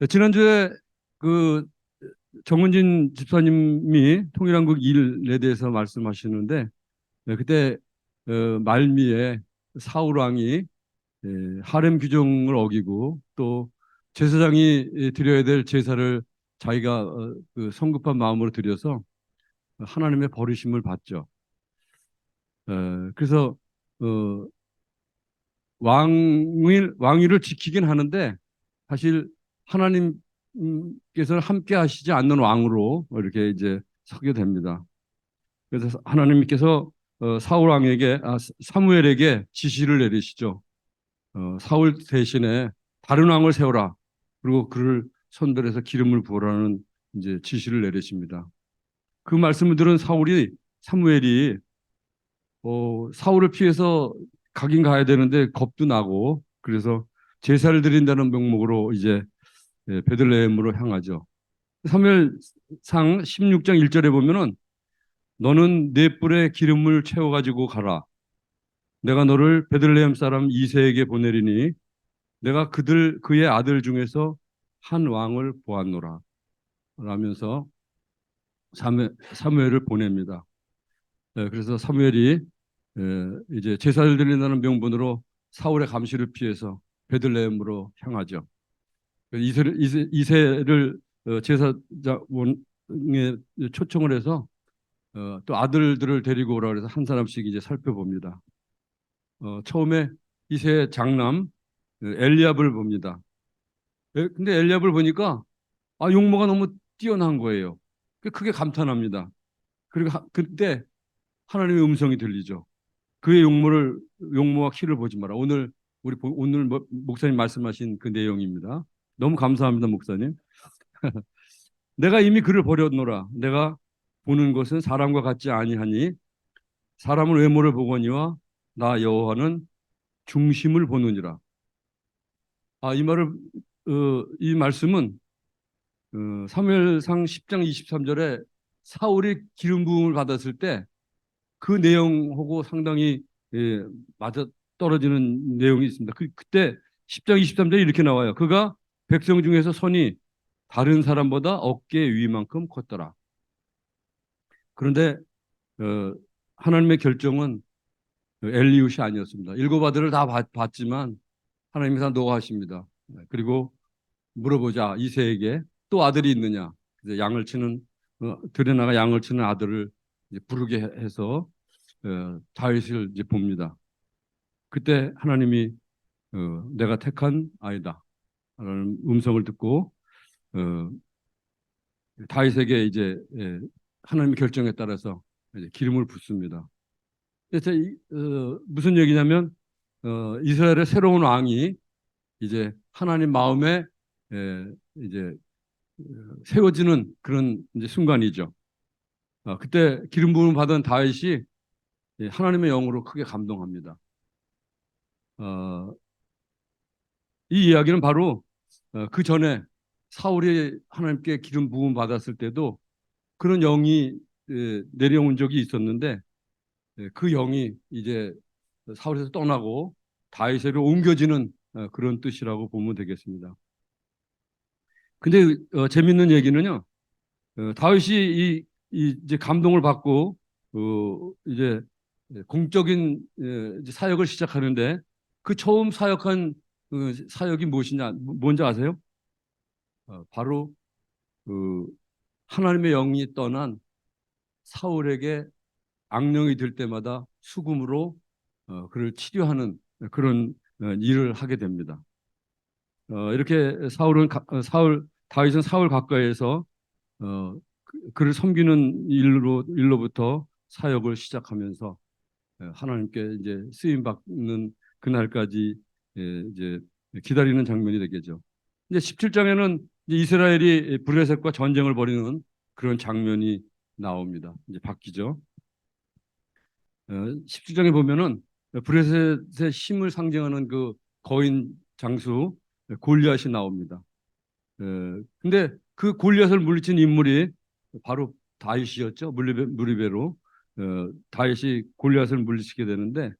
지난주에 그 정은진 집사님이 통일한국 일에 대해서 말씀하시는데 그때 말미에 사울 왕이 하렘 규정을 어기고 또 제사장이 드려야 될 제사를 자기가 그 성급한 마음으로 드려서 하나님의 버리심을 받죠. 그래서 어, 왕위를 지키긴 하는데 사실 하나님께서는 함께 하시지 않는 왕으로 이렇게 이제 서게 됩니다. 그래서 하나님께서 사울 왕에게 사무엘에게 지시를 내리시죠. 사울 대신에 다른 왕을 세워라. 그리고 그를 선별해서 기름을 부으라는 이제 지시를 내리십니다. 그 말씀을 들은 사무엘이 사울을 피해서 가긴 가야 되는데 겁도 나고 그래서 제사를 드린다는 명목으로 이제 베들레헴으로 향하죠. 사무엘상 16장 1절에 보면은 너는 네 뿔에 기름을 채워 가지고 가라. 내가 너를 베들레헴 사람 이새에게 보내리니 내가 그의 아들 중에서 한 왕을 보았노라. 라면서 사무엘을 보냅니다. 그래서 사무엘이 이제 제사를 드린다는 명분으로 사울의 감시를 피해서 베들레헴으로 향하죠. 이새를 제사장에 초청을 해서 또 아들들을 데리고 오라 그래서 한 사람씩 이제 살펴봅니다. 처음에 이새의 장남 엘리압을 봅니다. 근데 엘리압을 보니까 용모가 너무 뛰어난 거예요. 크게 감탄합니다. 그리고 그때 하나님의 음성이 들리죠. 그의 용모와 키를 보지 마라. 오늘 목사님 말씀하신 그 내용입니다. 너무 감사합니다, 목사님. 내가 이미 그를 버렸노라. 내가 보는 것은 사람과 같지 아니하니 사람은 외모를 보거니와 나 여호와는 중심을 보느니라. 이 말씀은 사무엘상 10장 23절에 사울이 기름 부음을 받았을 때 그 내용하고 상당히 맞아 떨어지는 내용이 있습니다. 그때 10장 23절에 이렇게 나와요. 그가 백성 중에서 선이 다른 사람보다 어깨 위만큼 컸더라. 그런데 어, 하나님의 결정은 엘리웃이 아니었습니다. 일곱 아들을 다 봤지만 하나님이 다 노하십니다. 그리고 물어보자 이새에게 또 아들이 있느냐? 그래서 들여나가 양을 치는 아들을 이제 부르게 해서 다윗을 이제 봅니다. 그때 하나님이 내가 택한 아이다 라는 음성을 듣고 어, 다윗에게 이제 하나님의 결정에 따라서 이제 기름을 붓습니다. 그래서 무슨 얘기냐면 이스라엘의 새로운 왕이 이제 하나님 마음에 이제 세워지는 그런 이제 순간이죠. 그때 기름 부음을 받은 다윗이 하나님의 영으로 크게 감동합니다. 어, 이 이야기는 바로 그 전에 사울이 하나님께 기름 부음 받았을 때도 그런 영이 내려온 적이 있었는데 그 영이 이제 사울에서 떠나고 다윗으로 옮겨지는 그런 뜻이라고 보면 되겠습니다. 근데 재밌는 얘기는요. 다윗이 이제 감동을 받고 이제 공적인 이제 사역을 시작하는데 그 처음 사역한 그 사역이 무엇이냐 뭔지 아세요? 바로 그 하나님의 영이 떠난 사울에게 악령이 들 때마다 수금으로 그를 치료하는 그런 일을 하게 됩니다. 이렇게 다윗은 사울 가까이에서 그를 섬기는 일로부터 사역을 시작하면서 하나님께 이제 쓰임 받는 그날까지 이제 기다리는 장면이 되겠죠. 이제 17장에는 이스라엘이 블레셋과 전쟁을 벌이는 그런 장면이 나옵니다. 이제 바뀌죠. 17장에 보면은 블레셋의 힘을 상징하는 그 거인 장수 골리앗이 나옵니다. 근데 그 골리앗을 물리친 인물이 바로 다윗이었죠. 무리베로 다윗이 골리앗을 물리치게 되는데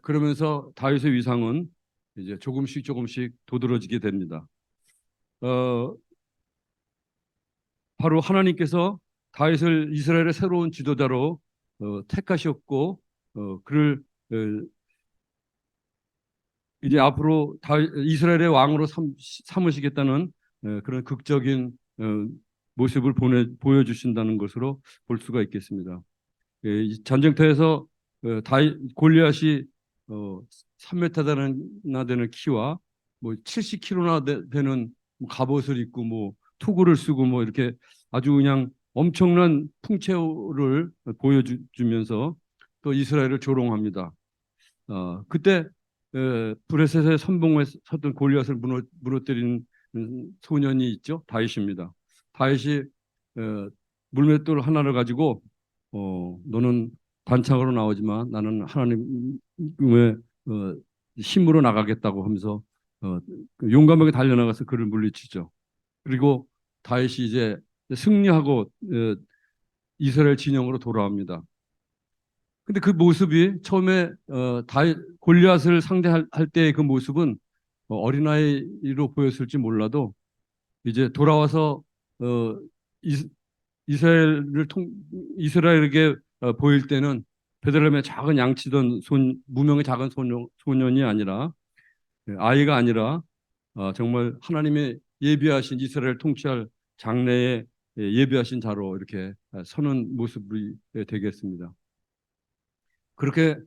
그러면서 다윗의 위상은 이제 조금씩 도드러지게 됩니다. 어, 바로 하나님께서 다윗을 이스라엘의 새로운 지도자로 택하셨고 그를 어, 이제 앞으로 이스라엘의 왕으로 삼으시겠다는 그런 극적인 모습을 보여주신다는 것으로 볼 수가 있겠습니다. 이 전쟁터에서 골리앗이 3m나 되는 키와 뭐 70kg나 되는 뭐 갑옷을 입고 뭐 투구를 쓰고 뭐 이렇게 아주 그냥 엄청난 풍채를 보여주면서 또 이스라엘을 조롱합니다. 그때 브레셋의 선봉에 섰던 골리앗을 무너뜨린 소년이 있죠. 다윗입니다. 다윗이 물맷돌 하나를 가지고 너는 단창으로 나오지만 나는 하나님의 힘으로 나가겠다고 하면서 그 용감하게 달려나가서 그를 물리치죠. 그리고 다윗이 이제 승리하고 이스라엘 진영으로 돌아옵니다. 근데 그 모습이 처음에 골리앗을 상대할 때의 그 모습은 어린아이로 보였을지 몰라도 이제 돌아와서 어, 이, 이스라엘을 이스라엘에게 보일 때는 베들레헴에 작은 양치던 무명의 작은 소년이 아니라 아이가 아니라 정말 하나님의 예비하신 이스라엘 통치할 장래에 예비하신 자로 이렇게 서는 모습이 되겠습니다. 그렇게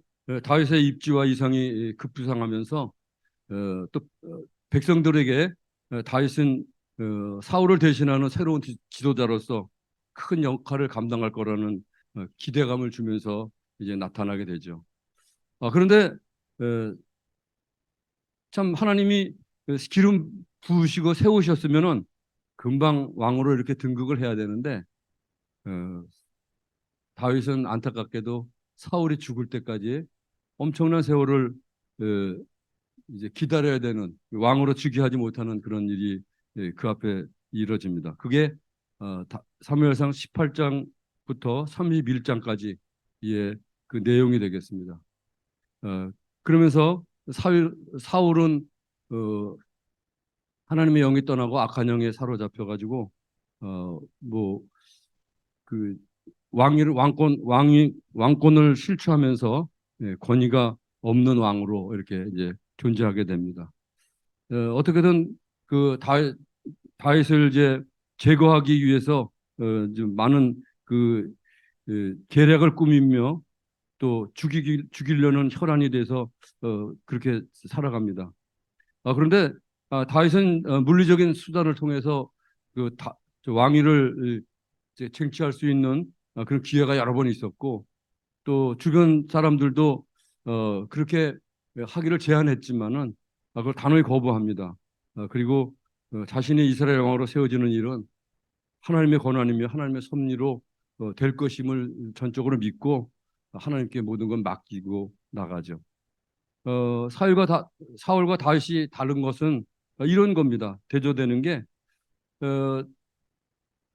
다윗의 입지와 이상이 급부상하면서 또 백성들에게 다윗은 사울을 대신하는 새로운 지도자로서 큰 역할을 감당할 거라는 기대감을 주면서 이제 나타나게 되죠. 그런데 참 하나님이 기름 부으시고 세우셨으면은 금방 왕으로 이렇게 등극을 해야 되는데 어, 다윗은 안타깝게도 사울이 죽을 때까지 엄청난 세월을 이제 기다려야 되는 왕으로 즉위하지 못하는 그런 일이 그 앞에 이뤄집니다. 그게 사무엘상 18장부터 31장까지 그 내용이 되겠습니다. 그러면서 사울은 하나님의 영이 떠나고 악한 영에 사로잡혀 가지고 뭐그 왕권을 실추하면서 권위가 없는 왕으로 이렇게 이제 존재하게 됩니다. 어떻게든 그 다윗을 이제 제거하기 위해서 좀 많은 계략을 꾸미며 또 죽이려는 혈안이 돼서 그렇게 살아갑니다. 그런데 다윗은 물리적인 수단을 통해서 저 왕위를 이제 쟁취할 수 있는 그런 기회가 여러 번 있었고 또 주변 사람들도 그렇게 하기를 제안했지만은 그걸 단호히 거부합니다. 그리고 자신이 이스라엘 왕으로 세워지는 일은 하나님의 권한이며 하나님의 섭리로 될 것임을 전적으로 믿고 하나님께 모든 건 맡기고 나가죠. 사울과 다윗이 다른 것은 이런 겁니다. 대조되는 게 어,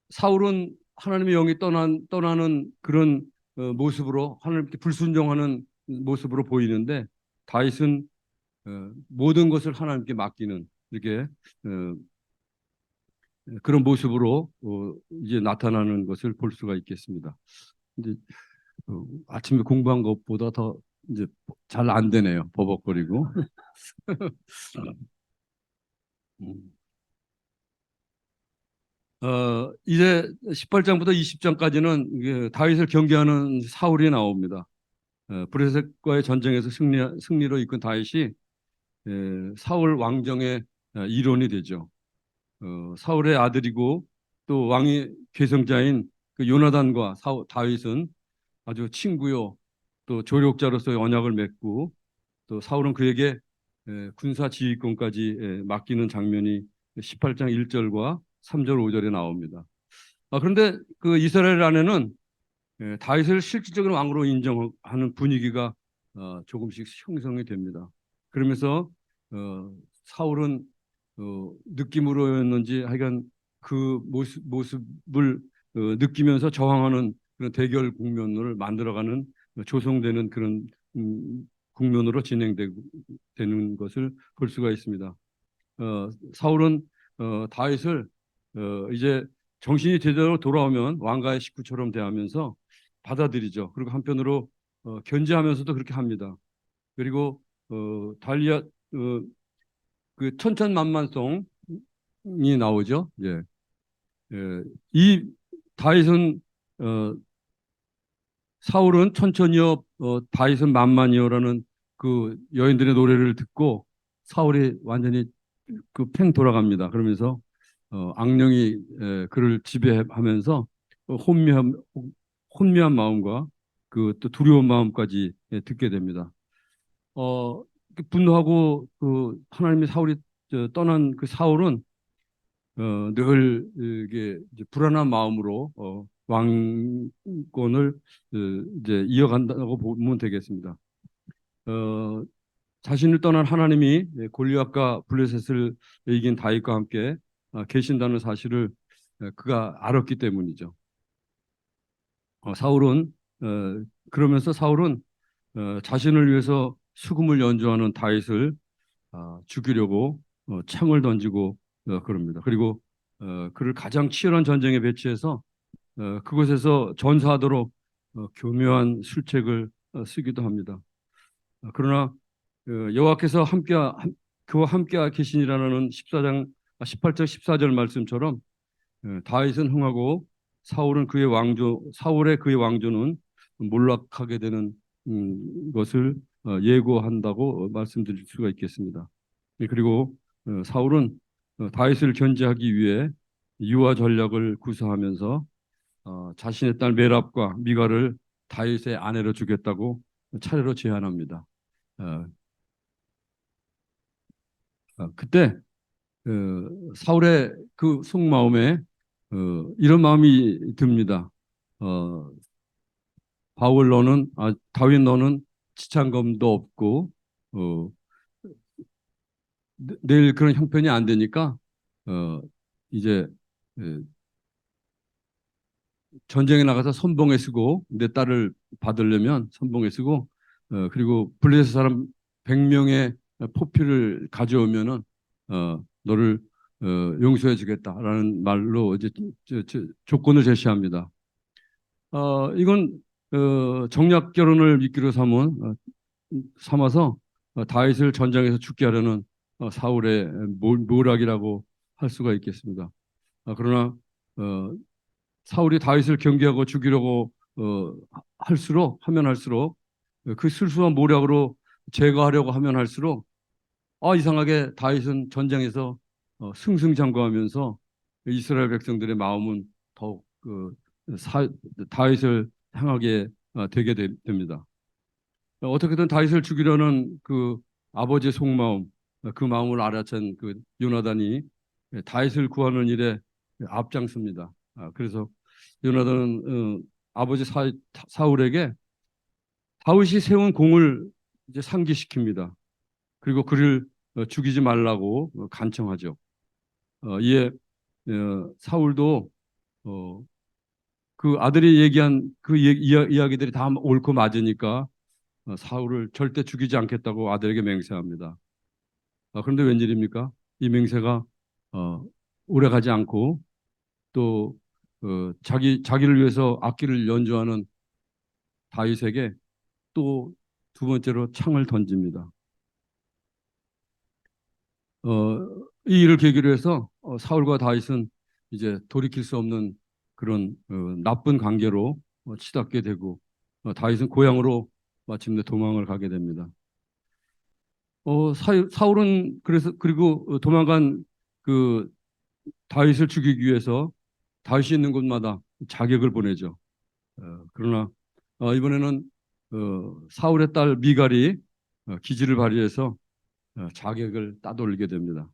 사울은 하나님의 영이 떠나는 그런 모습으로 하나님께 불순종하는 모습으로 보이는데 다윗은 모든 것을 하나님께 맡기는 이렇게 그런 모습으로 이제 나타나는 것을 볼 수가 있겠습니다. 근데 아침에 공부한 것보다 더 이제 잘 안 되네요. 버벅거리고. 음. 이제 18장부터 20장까지는 다윗을 경계하는 사울이 나옵니다. 브레셋과의 전쟁에서 승리로 이끈 다윗이 사울 왕정의 일원이 되죠. 사울의 아들이고 또 왕의 계승자인 그 요나단과 다윗은 아주 친구요 또 조력자로서의 언약을 맺고 또 사울은 그에게 군사 지휘권까지 맡기는 장면이 18장 1절과 3절 5절에 나옵니다. 그런데 그 이스라엘 안에는 다윗을 실질적인 왕으로 인정하는 분위기가 조금씩 형성이 됩니다. 그러면서 사울은 느낌으로였는지 하여간 그 모습을 느끼면서 저항하는 그런 대결 국면을 만들어가는 조성되는 그런 국면으로 진행되는 것을 볼 수가 있습니다. 사울은 다윗을 이제 정신이 제대로 돌아오면 왕가의 식구처럼 대하면서 받아들이죠. 그리고 한편으로 견제하면서도 그렇게 합니다. 그리고 달리아 그 천천만만성이 나오죠. 예. 이 다윗은 어, 사울은 천천히요, 다윗은 만만히요라는 그 여인들의 노래를 듣고 사울이 완전히 그 팽 돌아갑니다. 그러면서 악령이 그를 지배하면서 혼미한 마음과 그 또 두려운 마음까지 듣게 됩니다. 분노하고 그 하나님의 사울이 떠난 그 사울은 늘 이게 이제 불안한 마음으로 왕권을 이제 이어간다고 보면 되겠습니다. 어, 자신을 떠난 하나님이 골리앗과 블레셋을 이긴 다윗과 함께 계신다는 사실을 그가 알았기 때문이죠. 사울은 그러면서 사울은 자신을 위해서 수금을 연주하는 다윗을 죽이려고 창을 던지고 그럽니다. 그리고 그를 가장 치열한 전쟁에 배치해서 그곳에서 전사하도록 교묘한 술책을 쓰기도 합니다. 그러나 여호와께서 그와 함께 계시니라는 14장 18절 14절 말씀처럼 다윗은 흥하고 사울의 그의 왕조는 몰락하게 되는 것을 예고한다고 말씀드릴 수가 있겠습니다. 그리고 사울은 다윗을 견제하기 위해 유화 전략을 구사하면서 자신의 딸 메랍과 미갈을 다윗의 아내로 주겠다고 차례로 제안합니다. 어, 그때 사울의 그 속마음에 이런 마음이 듭니다. 어, 다윗 너는 지창검도 없고 어, 내일 그런 형편이 안 되니까 어, 이제 에, 전쟁에 나가서 선봉에 쓰고 내 딸을 받으려면 선봉에 쓰고 그리고 블레셋 사람 100명의 포피를 가져오면은 너를 용서해 주겠다라는 말로 이제 조건을 제시합니다. 이건 정략 결혼을 미끼로 삼아서 다윗을 전장에서 죽게 하려는 사울의 모략이라고 할 수가 있겠습니다. 그러나 어, 사울이 다윗을 경계하고 죽이려고 할수록 그 술수한 모략으로 제거하려고 하면 할수록 이상하게 다윗은 전쟁에서 승승장구하면서 이스라엘 백성들의 마음은 더욱 다윗을 향하게 됩니다. 어떻게든 다윗을 죽이려는 그 아버지의 속마음, 그 마음을 알아챈 그 요나단이 다윗을 구하는 일에 앞장섭니다. 그래서 요나단은 아버지 사울에게 다윗이 세운 공을 이제 상기시킵니다. 그리고 그를 죽이지 말라고 간청하죠. 이에 사울도 그 아들이 얘기한 그 이야기들이 다 옳고 맞으니까 사울을 절대 죽이지 않겠다고 아들에게 맹세합니다. 그런데 웬일입니까? 이 맹세가 오래가지 않고 또 자기를 위해서 악기를 연주하는 다윗에게 또 두 번째로 창을 던집니다. 이 일을 계기로 해서 사울과 다윗은 이제 돌이킬 수 없는 그런 나쁜 관계로 치닫게 되고 다윗은 고향으로 마침내 도망을 가게 됩니다. 사울은 그래서 그리고 도망간 그 다윗을 죽이기 위해서 다윗이 있는 곳마다 자객을 보내죠. 그러나 이번에는 사울의 딸 미갈이 기지를 발휘해서 자객을 따돌리게 됩니다.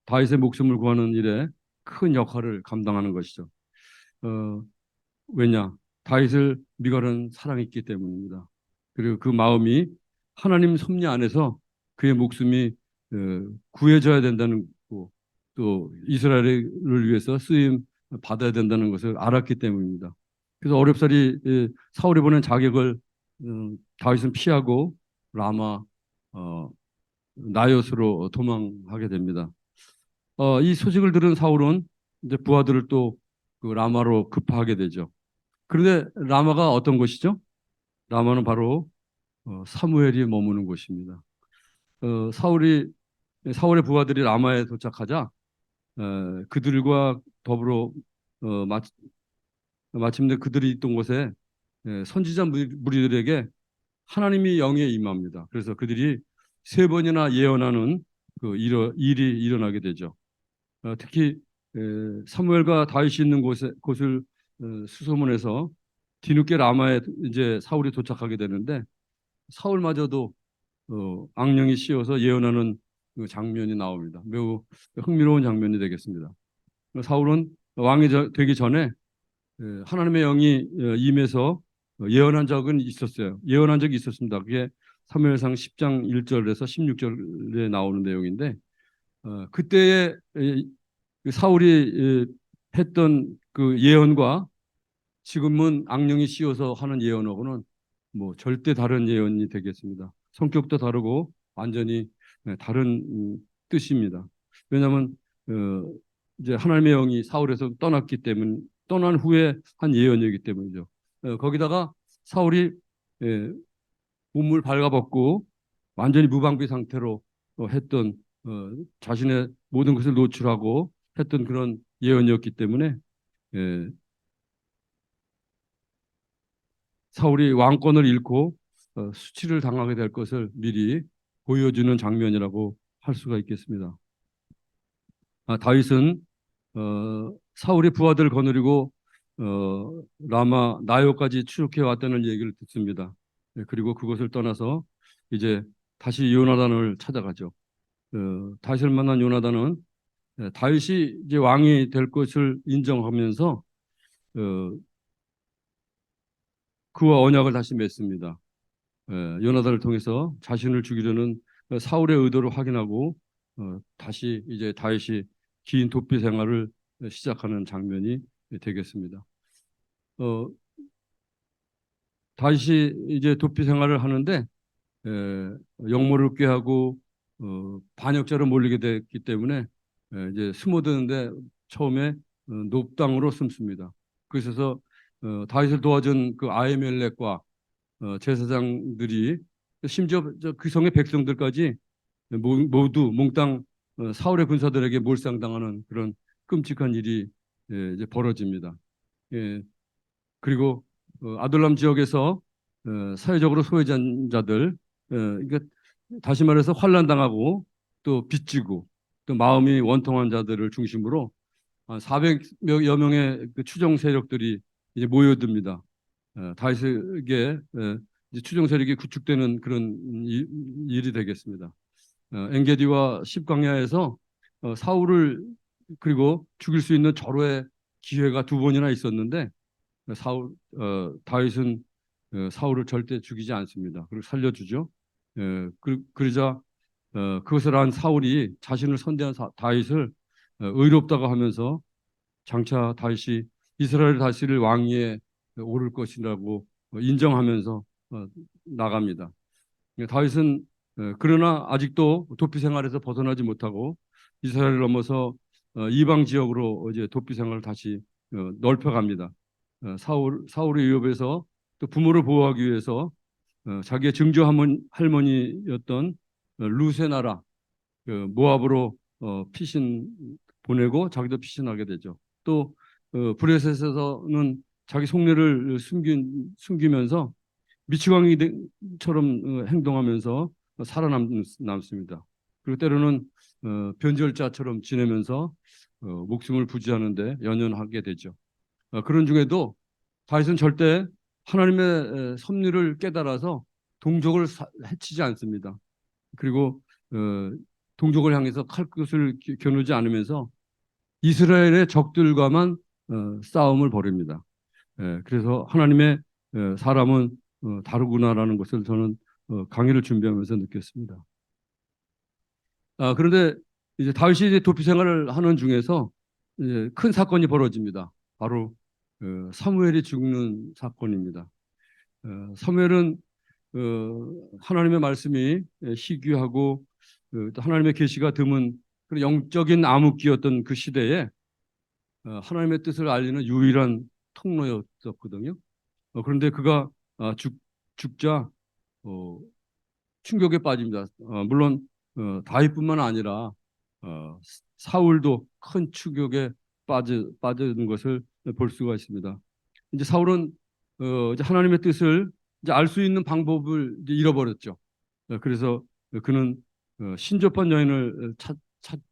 다윗의 목숨을 구하는 일에 큰 역할을 감당하는 것이죠. 어, 왜냐? 다윗을 미갈은 사랑했기 때문입니다. 그리고 그 마음이 하나님 섭리 안에서 그의 목숨이 구해져야 된다는 거, 또 이스라엘을 위해서 쓰임 받아야 된다는 것을 알았기 때문입니다. 그래서 어렵사리 사울이 보낸 자격을 다윗은 피하고 라마 나요스로 도망하게 됩니다. 이 소식을 들은 사울은 이제 부하들을 또 그 라마로 급파하게 되죠. 그런데 라마가 어떤 곳이죠? 라마는 바로 사무엘이 머무는 곳입니다. 어, 사울이 사울의 부하들이 라마에 도착하자 그들과 더불어 어, 마, 마침내 그들이 있던 곳에 선지자 무리들에게 하나님이 영에 임합니다. 그래서 그들이 세 번이나 예언하는 그 일이 일어나게 되죠. 특히 에, 사무엘과 다윗이 있는 곳을 수소문해서 뒤늦게 라마에 이제 사울이 도착하게 되는데 사울마저도 악령이 씌어서 예언하는 그 장면이 나옵니다. 매우 흥미로운 장면이 되겠습니다. 사울은 왕이 되기 전에 하나님의 영이 임해서 예언한 적은 있었어요. 예언한 적이 있었습니다. 그게 사무엘상 10장 1절에서 16절에 나오는 내용인데 그때의 그 사울이 했던 그 예언과 지금은 악령이 씌워서 하는 예언하고는 뭐 절대 다른 예언이 되겠습니다. 성격도 다르고 완전히 다른 뜻입니다. 왜냐하면 어, 이제 하나님의 영이 사울에서 떠났기 때문 떠난 후에 한 예언이기 때문이죠. 거기다가 사울이 예, 몸을 발가벗고 완전히 무방비 상태로 했던 자신의 모든 것을 노출하고 했던 그런 예언이었기 때문에 예, 사울이 왕권을 잃고 수치를 당하게 될 것을 미리 보여주는 장면이라고 할 수가 있겠습니다. 다윗은 사울이 부하들을 거느리고 라마 나요까지 추격해 왔다는 얘기를 듣습니다. 그리고 그것을 떠나서 이제 다시 요나단을 찾아가죠. 다윗을 만난 요나단은 다윗이 이제 왕이 될 것을 인정하면서 어, 그와 언약을 다시 맺습니다. 요나단을 통해서 자신을 죽이려는 사울의 의도를 확인하고 다시 이제 다윗이 긴 도피 생활을 시작하는 장면이 되겠습니다. 어, 다윗이 이제 도피 생활을 하는데 영모를 꾀하고 반역자로 몰리게 됐기 때문에 이제 숨어드는데 처음에 높당으로 숨습니다. 그래서 다윗을 도와준 그 아히멜렉과 제사장들이 심지어 그 성의 백성들까지 모두 몽땅 사울의 군사들에게 몰상당하는 그런 끔찍한 일이 이제 벌어집니다. 예, 그리고 아둘람 지역에서 사회적으로 소외된 자들, 그러니까 다시 말해서 환난당하고 또 빚지고 또 마음이 원통한 자들을 중심으로 한 400여 명의 그 추정 세력들이 이제 모여듭니다. 다윗에게 이제 추정 세력이 구축되는 그런 일이 되겠습니다. 엔게디와 십광야에서 사울을 그리고 죽일 수 있는 절호의 기회가 두 번이나 있었는데 다윗은 사울을 절대 죽이지 않습니다. 그리고 살려주죠. 그러자 그것을 한 사울이 자신을 선대한 다윗을 의롭다고 하면서 장차 다윗이 이스라엘 다스릴 왕위에 오를 것이라고 인정하면서 나갑니다. 다윗은 그러나 아직도 도피 생활에서 벗어나지 못하고 이스라엘을 넘어서 이방 지역으로 이제 도피 생활을 다시 넓혀갑니다. 사울의 위협에서 또 부모를 보호하기 위해서 자기의 증조 할머니였던 루세 나라 그 모압으로 피신 보내고 자기도 피신하게 되죠. 또 브레셋에서는 자기 속내를 숨기면서 미치광이처럼 행동하면서 살아남습니다. 그리고 때로는 변절자처럼 지내면서 목숨을 부지하는데 연연하게 되죠. 그런 중에도 다윗은 절대 하나님의 섭리를 깨달아서 동족을 해치지 않습니다. 그리고 동족을 향해서 칼끝을 겨누지 않으면서 이스라엘의 적들과만 싸움을 벌입니다. 그래서 하나님의 사람은 다르구나라는 것을 저는 강의를 준비하면서 느꼈습니다. 그런데 이제 다윗이 이제 도피 생활을 하는 중에서 이제 큰 사건이 벌어집니다. 바로 사무엘이 죽는 사건입니다. 사무엘은 하나님의 말씀이 희귀하고 또 하나님의 계시가 드문 그런 영적인 암흑기였던 그 시대에 하나님의 뜻을 알리는 유일한 통로였었거든요. 그런데 그가 죽자 어, 충격에 빠집니다. 물론 다윗뿐만 아니라 어, 사울도 큰 충격에 빠지는 것을 볼 수가 있습니다. 이제 사울은 이제 하나님의 뜻을 이제 알 수 있는 방법을 이제 잃어버렸죠. 그래서 그는 신접한 여인을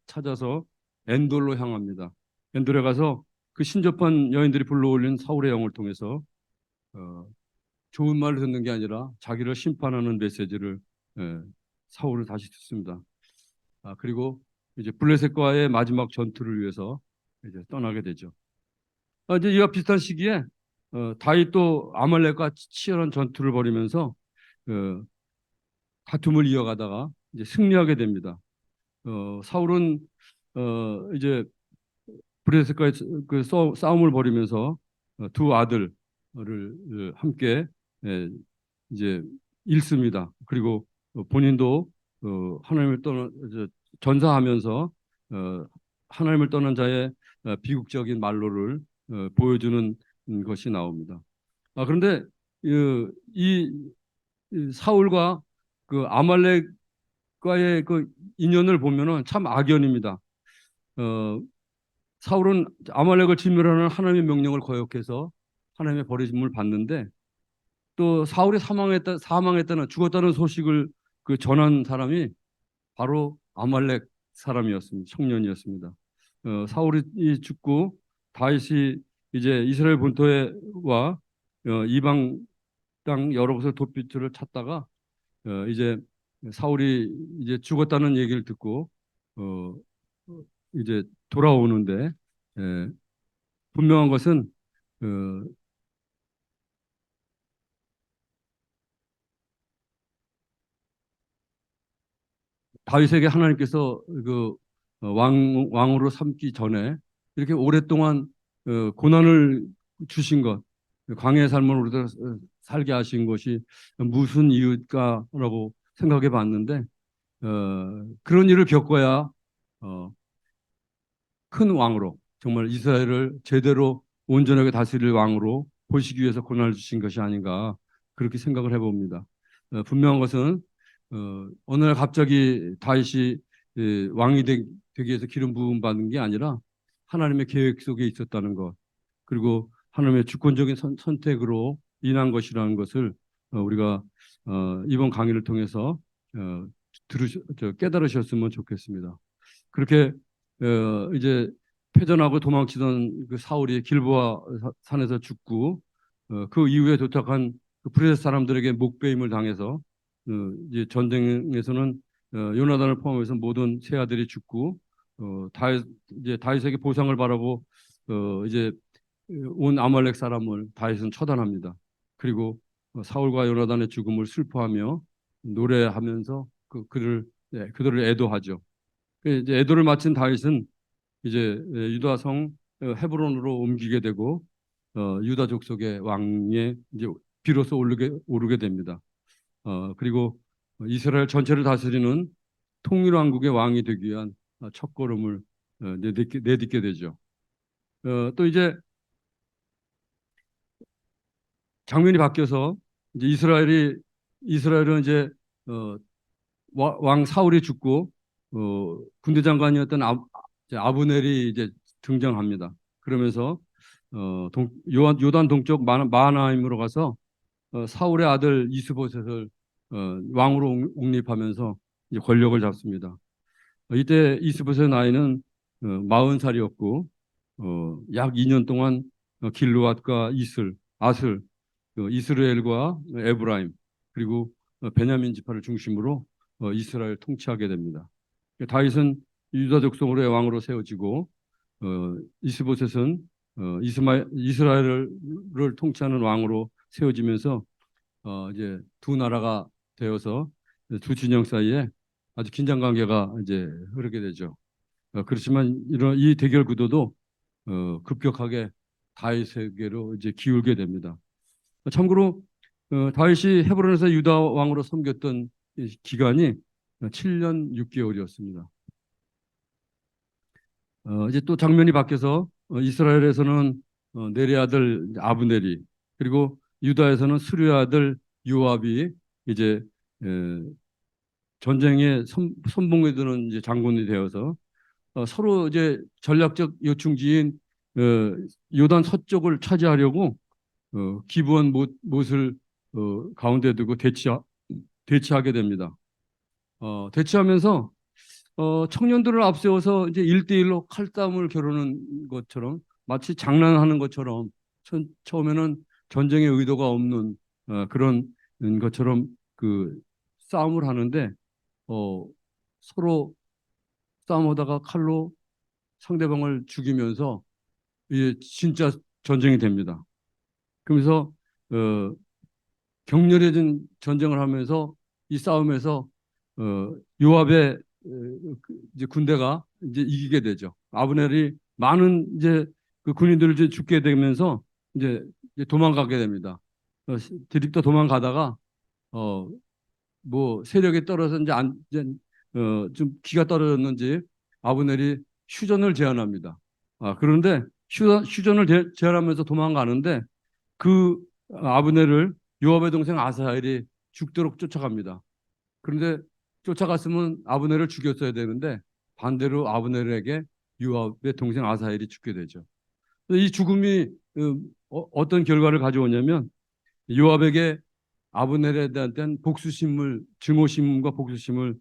찾아서 엔돌로 향합니다. 엔돌에 가서 그 신접한 여인들이 불러올린 사울의 영을 통해서 어, 좋은 말을 듣는 게 아니라 자기를 심판하는 메시지를 예, 사울을 다시 듣습니다. 그리고 이제 블레셋과의 마지막 전투를 위해서 이제 떠나게 되죠. 이제 이와 비슷한 시기에 다윗도 아말렉과 치열한 전투를 벌이면서 어, 다툼을 이어가다가 이제 승리하게 됩니다. 사울은 이제 블레셋과의 그 싸움을 벌이면서 두 아들을 함께 예, 이제 잃습니다. 그리고 본인도 하나님을 떠난 전사하면서 하나님을 떠난 자의 비극적인 말로를 보여주는 것이 나옵니다. 그런데 이, 이 사울과 그 아말렉과의 그 인연을 보면은 참 악연입니다. 어, 사울은 아말렉을 진멸하는 하나님의 명령을 거역해서 하나님의 버리심을 받는데 또 사울이 사망했다는 죽었다는 소식을 그 전한 사람이 바로 아말렉 사람이었습니다. 청년이었습니다. 사울이 죽고 다윗이 이제 이스라엘 본토에 와 이방 땅 여러 곳을 도피처를 찾다가 이제 사울이 이제 죽었다는 얘기를 듣고 어, 이제 돌아오는데 예, 분명한 것은 어, 다윗에게 하나님께서 그 왕으로 삼기 전에 이렇게 오랫동안 고난을 주신 것, 광야의 삶을 우리들 살게 하신 것이 무슨 이유일까라고 생각해 봤는데 그런 일을 겪어야 어, 큰 왕으로 정말 이스라엘을 제대로 온전하게 다스릴 왕으로 보시기 위해서 고난을 주신 것이 아닌가 그렇게 생각을 해봅니다. 분명한 것은 어느 날 갑자기 다윗이 왕이 되기 위해서 기름 부음 받은 게 아니라 하나님의 계획 속에 있었다는 것 그리고 하나님의 주권적인 선택으로 인한 것이라는 것을 우리가 이번 강의를 통해서 깨달으셨으면 좋겠습니다. 그렇게 이제 패전하고 도망치던 그 사울이 길보아 산에서 죽고 그 이후에 도착한 그 브레스 사람들에게 목베임을 당해서 이제 전쟁에서는 요나단을 포함해서 모든 세 아들이 죽고 다윗 이제 다윗에게 보상을 바라고 이제 온 아말렉 사람을 다윗은 처단합니다. 그리고 사울과 요나단의 죽음을 슬퍼하며 노래하면서 그들을 애도하죠. 이제 애도를 마친 다윗은 이제 유다성 헤브론으로 옮기게 되고 유다 족속의 왕에 이제 비로소 오르게 됩니다. 그리고 이스라엘 전체를 다스리는 통일왕국의 왕이 되기 위한 첫걸음을 내딛게 되죠. 또 이제 장면이 바뀌어서 이제 이스라엘은 이제 어, 왕 사울이 죽고 군대 장관이었던 아브넬이 이제 등장합니다. 그러면서 요단 동쪽 마하나임으로 가서 사울의 아들 이스보셋을 왕으로 옹립하면서 이제 권력을 잡습니다. 이때 이스보셋의 나이는 40살이었고 약 2년 동안 길르앗과 아슬, 이스라엘과 에브라임 그리고 베냐민 지파를 중심으로 이스라엘 통치하게 됩니다. 다윗은 유다 족속으로의 왕으로 세워지고 이스보셋은 이스라엘을 통치하는 왕으로 세워지면서 이제 두 나라가 되어서 두 진영 사이에 아주 긴장 관계가 이제 흐르게 되죠. 그렇지만 이런 이 대결 구도도 급격하게 다윗에게로 이제 기울게 됩니다. 참고로 다윗이 헤브론에서 유다 왕으로 섬겼던 기간이 7년 6개월이었습니다. 이제 또 장면이 바뀌어서 이스라엘에서는 네리 아들 아브넬이, 그리고 유다에서는 스루의 아들 요압이 이제 에, 전쟁에 선봉에 드는 이제 장군이 되어서 서로 이제 전략적 요충지인 어, 요단 서쪽을 차지하려고 기브온 못을 가운데 두고 대치하게 됩니다. 대치하면서 청년들을 앞세워서 이제 1대1로 칼싸움을 겨루는 것처럼, 마치 장난하는 것처럼, 처음에는 전쟁의 의도가 없는 그런 것처럼 그 싸움을 하는데, 어, 서로 싸움하다가 칼로 상대방을 죽이면서 이게 진짜 전쟁이 됩니다. 그러면서 어, 격렬해진 전쟁을 하면서 이 싸움에서 요압의 이제 군대가 이제 이기게 되죠. 아브넬이 많은 이제 그 군인들을 이제 죽게 되면서 이제 도망가게 됩니다. 드립도 도망가다가 어, 뭐 세력이 떨어서 이제 좀 기가 떨어졌는지 아브넬이 휴전을 제안합니다. 그런데 휴전을 제안하면서 도망가는데 그 아브넬을 요압의 동생 아사헬이 죽도록 쫓아갑니다. 그런데 쫓아갔으면 아브넬을 죽였어야 되는데 반대로 아브넬에게 요압의 동생 아사헬이 죽게 되죠. 이 죽음이 어떤 결과를 가져오냐면 요압에게 아브넬에 대한 복수심을, 증오심과 복수심을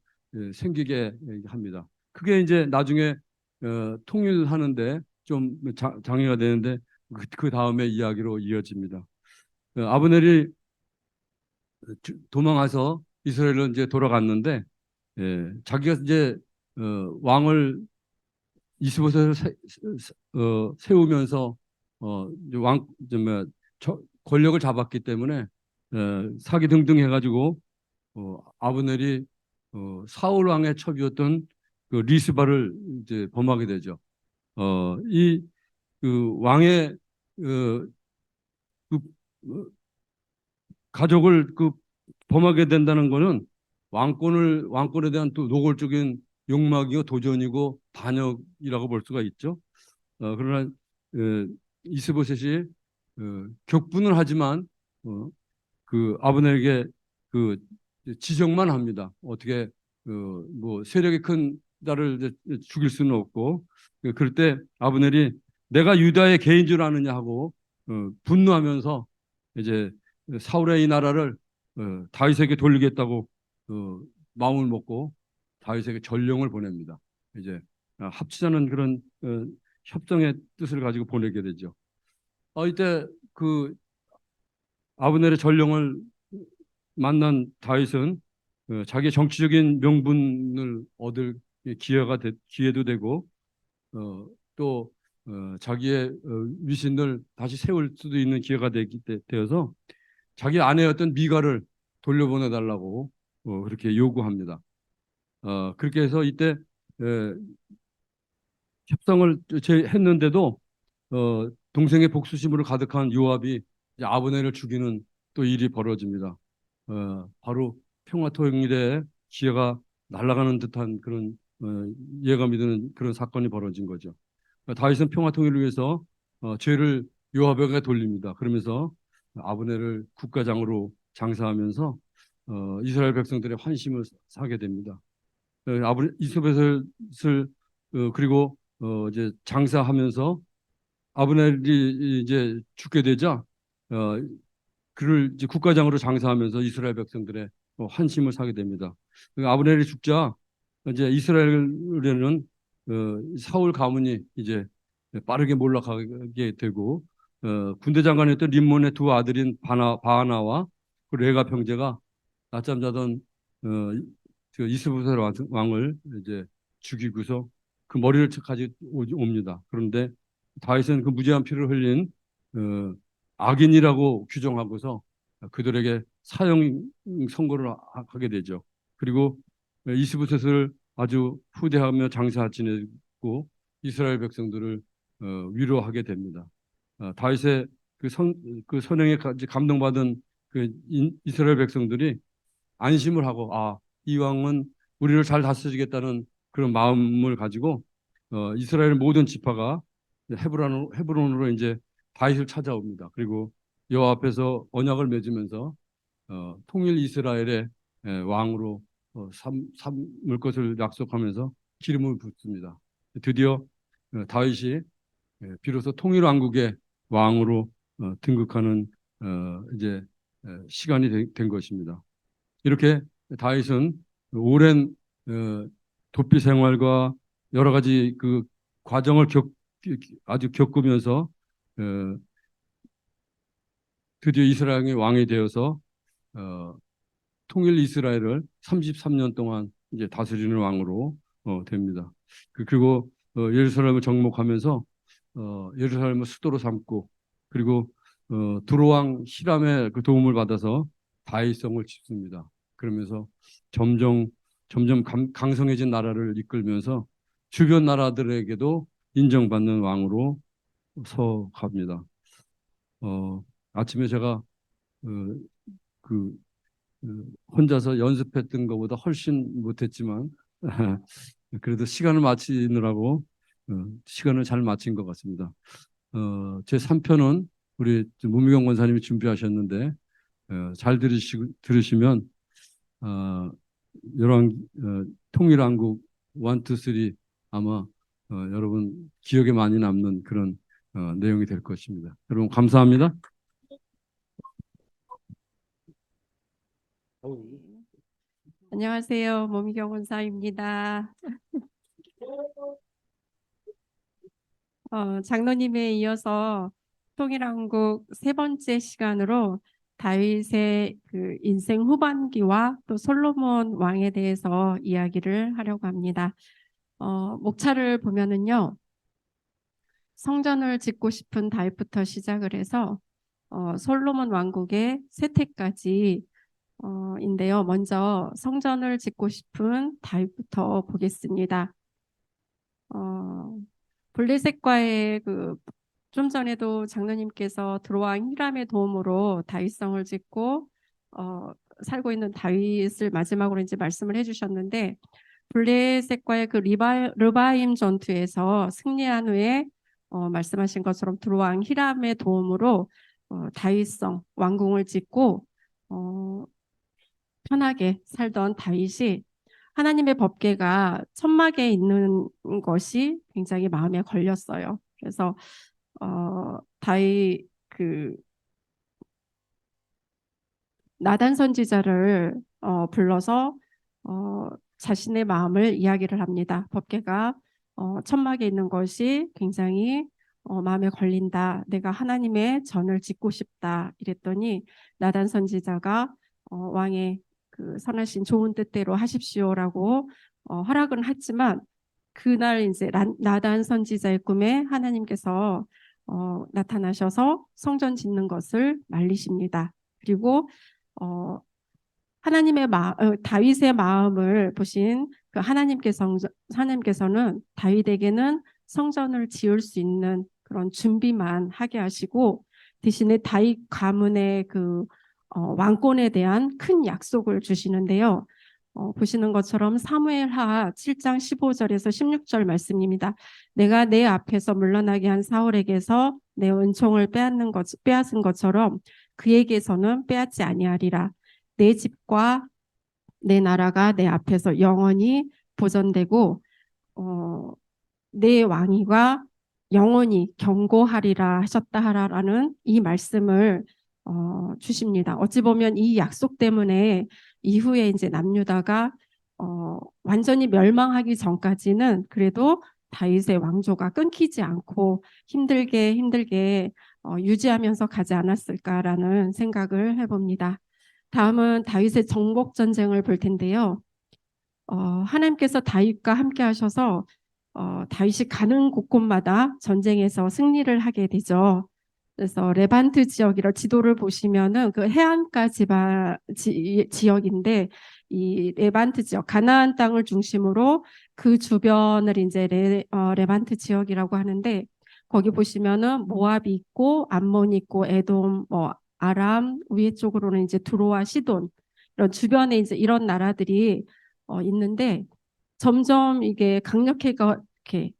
생기게 합니다. 그게 이제 나중에 통일하는데 좀 장애가 되는데 그 다음에 이야기로 이어집니다. 아브넬이 도망해서 이스라엘로 이제 돌아갔는데, 자기가 이제 왕을 이스보셋을 세우면서 이제 이제 뭐 권력을 잡았기 때문에 사기 등등 해가지고 아브넬이 사울 왕의 첩이었던 그 리스바를 이제 범하게 되죠. 이 그 왕의 그, 그 가족을 범하게 된다는 것은 왕권에 대한 또 노골적인 욕망이고 도전이고 반역이라고 볼 수가 있죠. 그러나 이스보셋이 격분을 하지만 그 아브넬에게 그 지적만 합니다. 어떻게 뭐 세력이 큰 나를 죽일 수는 없고, 그럴 때 아브넬이 내가 유다의 개인 줄 아느냐 하고 분노하면서 이제 사울의 이 나라를 다윗에게 돌리겠다고 마음을 먹고 다윗에게 전령을 보냅니다. 이제 합치자는 그런 협정의 뜻을 가지고 보내게 되죠. 이때 그 아브넬의 전령을 만난 다윗은 자기의 정치적인 명분을 얻을 기회도 되고 또 자기의 위신을 다시 세울 수도 있는 기회가 되어서 자기 아내였던 미가를 돌려보내달라고 그렇게 요구합니다. 그렇게 해서 이때 에, 협상을 했는데도 동생의 복수심으로 가득한 요압이 이제 아브넬을 죽이는 또 일이 벌어집니다. 바로 평화통일의 기회가 날아가는 듯한 그런 예감이 드는 그런 사건이 벌어진 거죠. 다윗은 평화통일을 위해서 죄를 요압에게 돌립니다. 그러면서 아브넬을 국가장으로 장사하면서 이스라엘 백성들의 환심을 사게 됩니다. 이스라엘을 그리고 이제 장사하면서 아브넬이 이제 죽게 되자 어, 그를 이제 국가장으로 장사하면서 이스라엘 백성들의 환심을 사게 됩니다. 아브넬이 죽자 이제 이스라엘에는 사울 가문이 이제 빠르게 몰락하게 되고 군대 장관이었던 림몬의 두 아들인 바하나와 그 레가 병제가 낮잠 자던 어, 그 이스보셋 왕을 이제 죽이고서 그 머리를 가지고 옵니다. 그런데 다윗은 그 무죄한 피를 흘린 악인이라고 규정하고서 그들에게 사형 선고를 하게 되죠. 그리고 이스보셋을 아주 후대하며 장사 지내고 이스라엘 백성들을 위로하게 됩니다. 다윗의 그 선행에 감동받은 그 이스라엘 백성들이 안심을 하고 이 왕은 우리를 잘 다스리겠다는 그런 마음을 가지고 이스라엘 모든 지파가 헤브론으로 이제 다윗을 찾아옵니다. 그리고 여호와 앞에서 언약을 맺으면서 통일 이스라엘의 왕으로 삼을 것을 약속하면서 기름을 붓습니다. 드디어 다윗이 비로소 통일 왕국의 왕으로 등극하는 이제 시간이 된 것입니다. 이렇게 다윗은 오랜 도피 생활과 여러 가지 그 과정을 아주 겪으면서 어, 드디어 이스라엘의 왕이 되어서 어, 통일 이스라엘을 33년 동안 이제 다스리는 왕으로 됩니다. 그리고 예루살렘을 정복하면서 예루살렘을 수도로 삼고 그리고 두로왕 히람의 그 도움을 받아서 다윗성을 짓습니다. 그러면서 점점 강성해진 나라를 이끌면서 주변 나라들에게도 인정받는 왕으로 서갑니다. 아침에 제가 어, 그 혼자서 연습했던 것보다 훨씬 못했지만 그래도 시간을 마치느라고 시간을 잘 마친 것 같습니다. 제 3편은 우리 문미경 권사님이 준비하셨는데 잘 들으시면 이런 통일한국 1, 2, 3 아마 여러분 기억에 많이 남는 그런 내용이 될 것입니다. 여러분 감사합니다. 안녕하세요. 모미경 원사입니다. 장로님에 이어서 통일한국 세 번째 시간으로 다윗의 그 인생 후반기와 또 솔로몬 왕에 대해서 이야기를 하려고 합니다. 목차를 보면은요, 성전을 짓고 싶은 다윗부터 시작을 해서 솔로몬 왕국의 쇠퇴까지 인데요. 먼저 성전을 짓고 싶은 다윗부터 보겠습니다. 블레셋과의 좀 전에도 장로님께서 드로왕 히람의 도움으로 다윗성을 짓고 살고 있는 다윗을 마지막으로 이제 말씀을 해주셨는데 블레셋과의 그 르바임 전투에서 승리한 후에 말씀하신 것처럼 드로왕 히람의 도움으로 다윗성 왕궁을 짓고 편하게 살던 다윗이 하나님의 법궤가 천막에 있는 것이 굉장히 마음에 걸렸어요. 그래서 다윗 나단 선지자를 불러서 자신의 마음을 이야기를 합니다. 법궤가 천막에 있는 것이 굉장히 마음에 걸린다. 내가 하나님의 전을 짓고 싶다. 이랬더니 나단 선지자가 왕의 그 선하신 좋은 뜻대로 하십시오라고 허락은 했지만 그날 이제 나단 선지자의 꿈에 하나님께서 나타나셔서 성전 짓는 것을 말리십니다. 그리고 하나님의 다윗의 마음을 보신 그 하나님께서는 다윗에게는 성전을 지을 수 있는 그런 준비만 하게 하시고 대신에 다윗 가문의 그 왕권에 대한 큰 약속을 주시는데요. 보시는 것처럼 사무엘하 7장 15절에서 16절 말씀입니다. 내가 내 앞에서 물러나게 한 사울에게서 내 은총을 빼앗은 것처럼 그에게서는 빼앗지 아니하리라. 내 집과 내 나라가 내 앞에서 영원히 보존되고 내 왕위가 영원히 경고하리라 하셨다라는 이 말씀을 주십니다. 어찌 보면 이 약속 때문에 이후에 이제 남유다가 완전히 멸망하기 전까지는 그래도 다윗의 왕조가 끊기지 않고 힘들게 유지하면서 가지 않았을까라는 생각을 해봅니다. 다음은 다윗의 정복 전쟁을 볼 텐데요. 하나님께서 다윗과 함께 하셔서 다윗이 가는 곳곳마다 전쟁에서 승리를 하게 되죠. 그래서 레반트 지역이라 지도를 보시면은 그 해안가 지역인데 이 레반트 지역, 가나안 땅을 중심으로 그 주변을 이제 레반트 지역이라고 하는데 거기 보시면은 모압이 있고 암몬이 있고 에돔, 뭐 아람 위에 쪽으로는 이제 두로와 시돈 이런 주변에 이제 이런 나라들이 있는데 점점 이게 강력해가 이렇게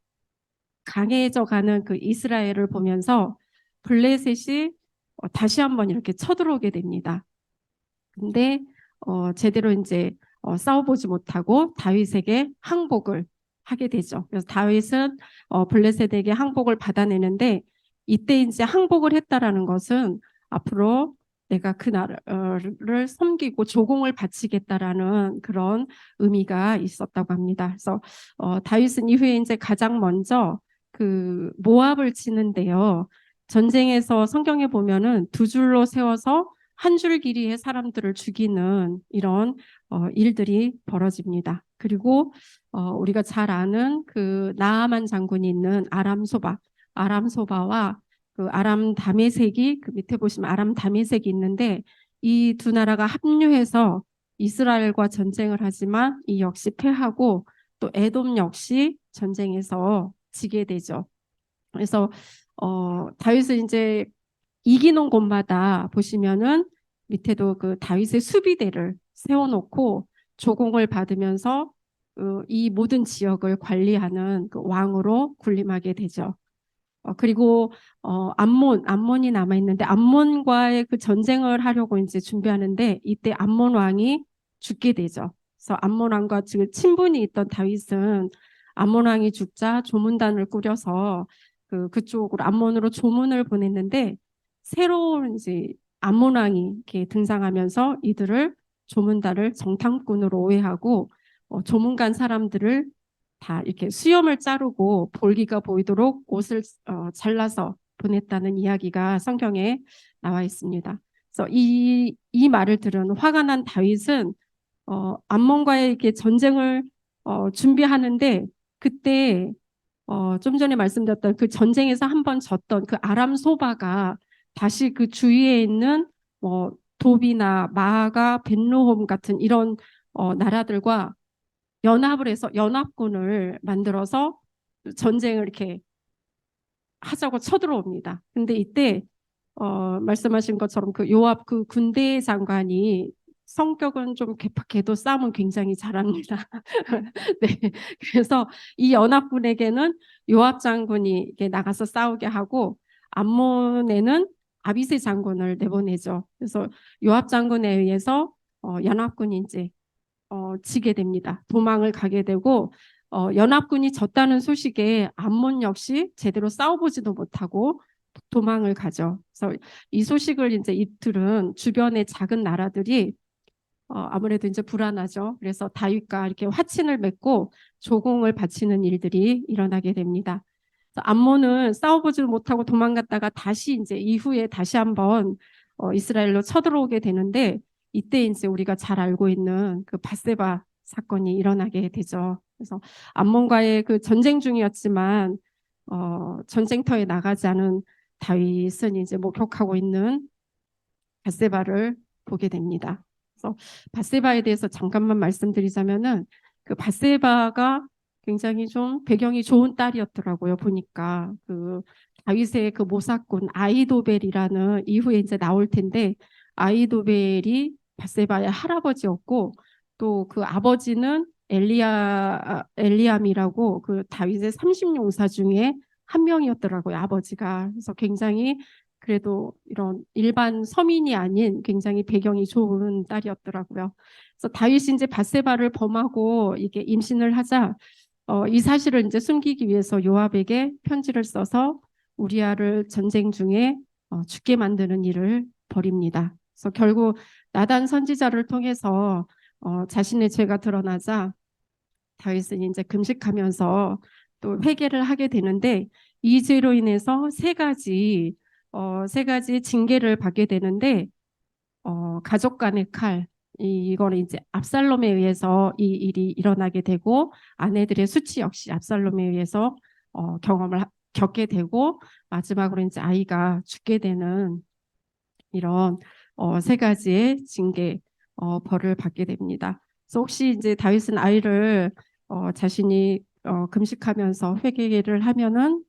강해져 가는 그 이스라엘을 보면서 블레셋이 다시 한번 이렇게 쳐들어오게 됩니다. 근데 제대로 이제 싸워보지 못하고 다윗에게 항복을 하게 되죠. 그래서 다윗은 블레셋에게 항복을 받아내는데 이때 이제 항복을 했다라는 것은 앞으로 내가 그 나라를 섬기고 조공을 바치겠다라는 그런 의미가 있었다고 합니다. 그래서 다윗은 이후에 이제 가장 먼저 그 모압을 치는데요. 전쟁에서 성경에 보면은 두 줄로 세워서 한 줄 길이의 사람들을 죽이는 이런 일들이 벌어집니다. 그리고 우리가 잘 아는 그 나아만 장군이 있는 아람 소바와 그 아람 다메섹이 그 밑에 보시면 아람 다메섹이 있는데 이 두 나라가 합류해서 이스라엘과 전쟁을 하지만 이 역시 패하고 또 에돔 역시 전쟁에서 지게 되죠. 그래서 다윗은 이제 이기는 곳마다 보시면은 밑에도 그 다윗의 수비대를 세워놓고 조공을 받으면서 이 모든 지역을 관리하는 그 왕으로 군림하게 되죠. 그리고 암몬이 남아 있는데 암몬과의 그 전쟁을 하려고 이제 준비하는데 이때 암몬 왕이 죽게 되죠. 그래서 암몬 왕과 지금 친분이 있던 다윗은 암몬 왕이 죽자 조문단을 꾸려서 그쪽으로 암몬으로 조문을 보냈는데 새로운 이제 암몬 왕이 이렇게 등장하면서 이들을 조문단을 정탐꾼으로 오해하고 조문 간 사람들을 다 이렇게 수염을 자르고 볼기가 보이도록 옷을 잘라서 보냈다는 이야기가 성경에 나와 있습니다. 그래서 이 말을 들은 화가 난 다윗은 암몬과의 이렇게 전쟁을 준비하는데 그때 좀 전에 말씀드렸던 그 전쟁에서 한번 졌던 그 아람 소바가 다시 그 주위에 있는 뭐 도비나 마아가 벳로홈 같은 이런 나라들과 연합을 해서 연합군을 만들어서 전쟁을 이렇게 하자고 쳐들어옵니다. 근데 이때 말씀하신 것처럼 그 요압 그 군대 장관이 성격은 좀 개팍해도 싸움은 굉장히 잘합니다. 네, 그래서 이 연합군에게는 요압 장군이 이렇게 나가서 싸우게 하고 암몬에는 아비새 장군을 내보내죠. 그래서 요압 장군에 의해서 연합군이 이제 지게 됩니다. 도망을 가게 되고 연합군이 졌다는 소식에 암몬 역시 제대로 싸워보지도 못하고 도망을 가죠. 그래서 이 소식을 이제 이틀은 주변의 작은 나라들이 아무래도 이제 불안하죠. 그래서 다윗과 이렇게 화친을 맺고 조공을 바치는 일들이 일어나게 됩니다. 그래서 암몬은 싸워보지도 못하고 도망갔다가 다시 이제 이후에 다시 한번 이스라엘로 쳐들어오게 되는데 이때 이제 우리가 잘 알고 있는 그 밧세바 사건이 일어나게 되죠. 그래서 암몬과의 그 전쟁 중이었지만 전쟁터에 나가지 않은 다윗은 이제 목격하고 있는 밧세바를 보게 됩니다. 그래서 밧세바에 대해서 잠깐만 말씀드리자면은 그 밧세바가 굉장히 좀 배경이 좋은 딸이었더라고요. 보니까 그 다윗의 그 모사꾼 아이도벨이라는 이후에 이제 나올 텐데 아이도벨이 밧세바의 할아버지였고 또 그 아버지는 엘리암이라고 그 다윗의 30용사 중에 한 명이었더라고요. 아버지가. 그래서 굉장히 그래도 이런 일반 서민이 아닌 굉장히 배경이 좋은 딸이었더라고요. 그래서 다윗이 이제 밧세바를 범하고 이게 임신을 하자 이 사실을 이제 숨기기 위해서 요압에게 편지를 써서 우리아를 전쟁 중에 죽게 만드는 일을 벌입니다. 그래서 결국 나단 선지자를 통해서 자신의 죄가 드러나자 다윗은 이제 금식하면서 또 회개를 하게 되는데 이 죄로 인해서 세 가지 징계를 받게 되는데 가족 간의 칼 이거는 이제 압살롬에 의해서 이 일이 일어나게 되고 아내들의 수치 역시 압살롬에 의해서 겪게 되고 마지막으로 이제 아이가 죽게 되는 이런 세 가지의 징계 벌을 받게 됩니다. 그래서 혹시 이제 다윗은 아이를 자신이 금식하면서 회개를 하면은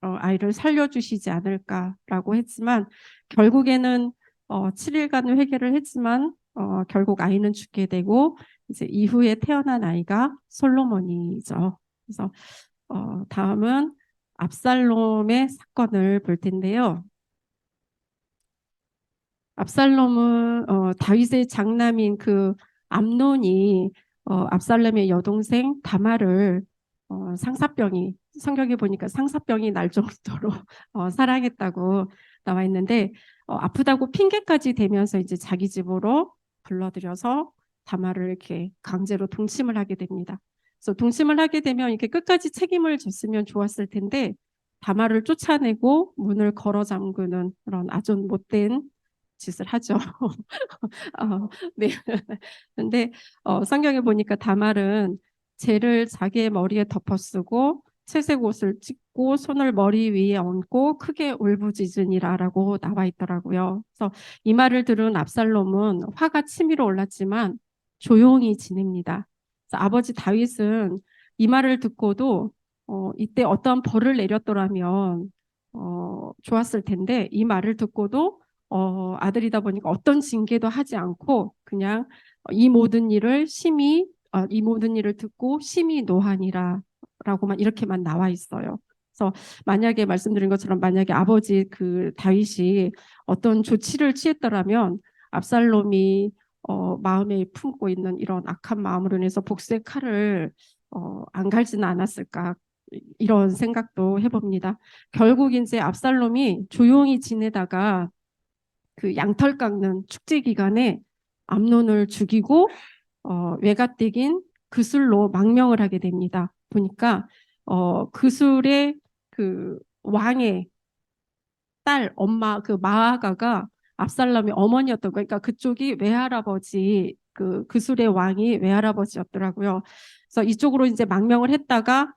아이를 살려주시지 않을까라고 했지만 결국에는 7일간 회개를 했지만 결국 아이는 죽게 되고 이제 이후에 태어난 아이가 솔로몬이죠. 그래서 다음은 압살롬의 사건을 볼 텐데요. 압살롬은 다윗의 장남인 그 암논이 압살롬의 여동생 다말을 상사병이 성경에 보니까 상사병이 날 정도로 사랑했다고 나와 있는데 아프다고 핑계까지 대면서 이제 자기 집으로 불러들여서 다말을 이렇게 강제로 동침을 하게 됩니다. 그래서 동침을 하게 되면 이렇게 끝까지 책임을 졌으면 좋았을 텐데 다말을 쫓아내고 문을 걸어 잠그는 그런 아주 못된 짓을 하죠. 네. 근데 성경에 보니까 다말은 재를 자기의 머리에 덮어쓰고 채색 옷을 찢고 손을 머리 위에 얹고 크게 울부짖으니라라고 나와 있더라고요. 그래서 이 말을 들은 압살롬은 화가 치밀어 올랐지만 조용히 지냅니다. 그래서 아버지 다윗은 이 말을 듣고도 이때 어떠한 벌을 내렸더라면 좋았을 텐데 이 말을 듣고도 아들이다 보니까 어떤 징계도 하지 않고 그냥 이 모든 일을 듣고 심히 노하니라 라고만 이렇게만 나와 있어요. 그래서 만약에 말씀드린 것처럼 만약에 아버지 그 다윗이 어떤 조치를 취했더라면 압살롬이 마음에 품고 있는 이런 악한 마음으로 인해서 복수의 칼을 안 갈지는 않았을까 이런 생각도 해봅니다. 결국 이제 압살롬이 조용히 지내다가 그 양털 깎는 축제 기간에 암논을 죽이고 외가댁인 그술로 망명을 하게 됩니다. 보니까 그술의 그 왕의 딸 엄마 그 마아가가 압살롬의 어머니였던 거예요. 그러니까 그쪽이 외할아버지 그술의 왕이 외할아버지였더라고요. 그래서 이쪽으로 이제 망명을 했다가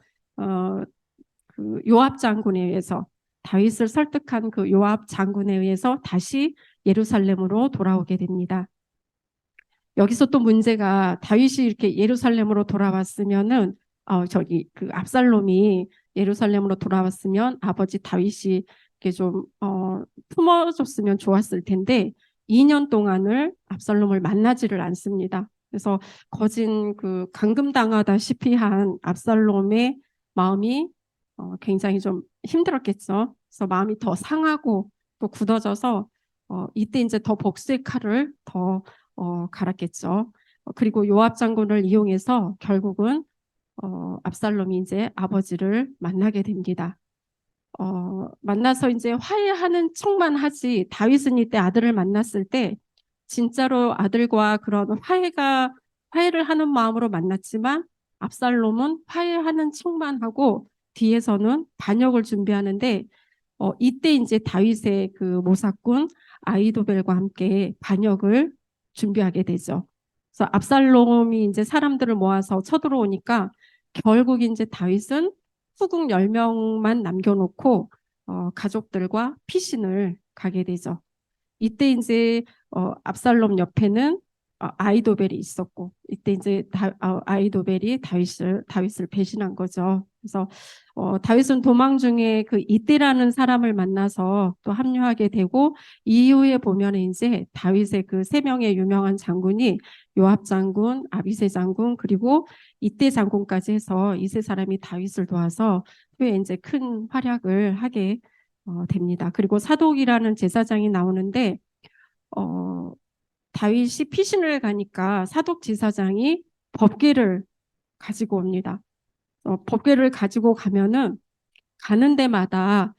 그 요압 장군에 의해서 다윗을 설득한 그 요압 장군에 의해서 다시 예루살렘으로 돌아오게 됩니다. 여기서 또 문제가 다윗이 이렇게 예루살렘으로 돌아왔으면은 저기 그 압살롬이 예루살렘으로 돌아왔으면 아버지 다윗이 이렇게 좀 품어줬으면 좋았을 텐데 2년 동안을 압살롬을 만나지를 않습니다. 그래서 거진 그 감금당하다시피 한 압살롬의 마음이 굉장히 좀 힘들었겠죠. 그래서 마음이 더 상하고 또 굳어져서 이때 이제 더 복수의 칼을 더 갈았겠죠. 그리고 요압 장군을 이용해서 결국은 압살롬이 이제 아버지를 만나게 됩니다. 만나서 이제 화해하는 척만 하지 다윗은 이때 아들을 만났을 때 진짜로 아들과 그런 화해를 하는 마음으로 만났지만 압살롬은 화해하는 척만 하고 뒤에서는 반역을 준비하는데 이때 이제 다윗의 그 모사꾼 아이도벨과 함께 반역을 준비하게 되죠. 그래서 압살롬이 이제 사람들을 모아서 쳐들어오니까 결국 이제 다윗은 후궁 10명만 남겨놓고 가족들과 피신을 가게 되죠. 이때 이제 압살롬 옆에는 아이도벨이 있었고 이때 이제 아이도벨이 다윗을 배신한 거죠. 그래서 다윗은 도망 중에 그 이때라는 사람을 만나서 또 합류하게 되고 이후에 보면 이제 다윗의 그 3명의 유명한 장군이 요압 장군, 아비새 장군 그리고 이때 장군까지 해서 이 3사람이 다윗을 도와서 후에 이제 큰 활약을 하게 됩니다. 그리고 사독이라는 제사장이 나오는데 다윗이 피신을 가니까 사독 제사장이 법궤를 가지고 옵니다. 법궤를 가지고 가면은 가는 데마다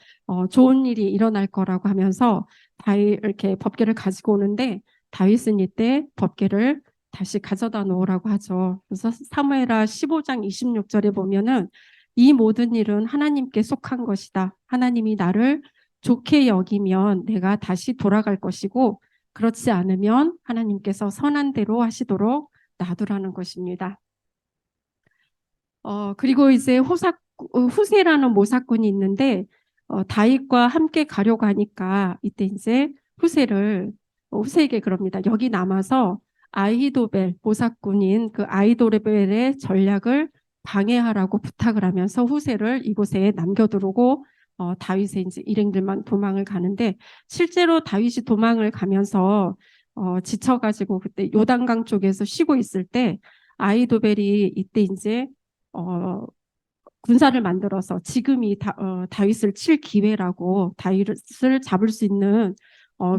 좋은 일이 일어날 거라고 하면서 다윗 이렇게 법궤를 가지고 오는데 다윗은 이때 법궤를 다시 가져다 놓으라고 하죠. 그래서 사무엘하 15장 26절에 보면은 이 모든 일은 하나님께 속한 것이다. 하나님이 나를 좋게 여기면 내가 다시 돌아갈 것이고 그렇지 않으면 하나님께서 선한 대로 하시도록 놔두라는 것입니다. 그리고 이제 후세라는 모사꾼이 있는데 다윗과 함께 가려고 하니까 이때 이제 후세에게 그럽니다. 여기 남아서 아히도벨 모사꾼인 그 아히도벨의 전략을 방해하라고 부탁을 하면서 후세를 이곳에 남겨두고 다윗의 이제 일행들만 도망을 가는데 실제로 다윗이 도망을 가면서 지쳐가지고 그때 요단강 쪽에서 쉬고 있을 때 아히도벨이 이때 이제 군사를 만들어서 지금이 다윗을 칠 기회라고, 다윗을 잡을 수 있는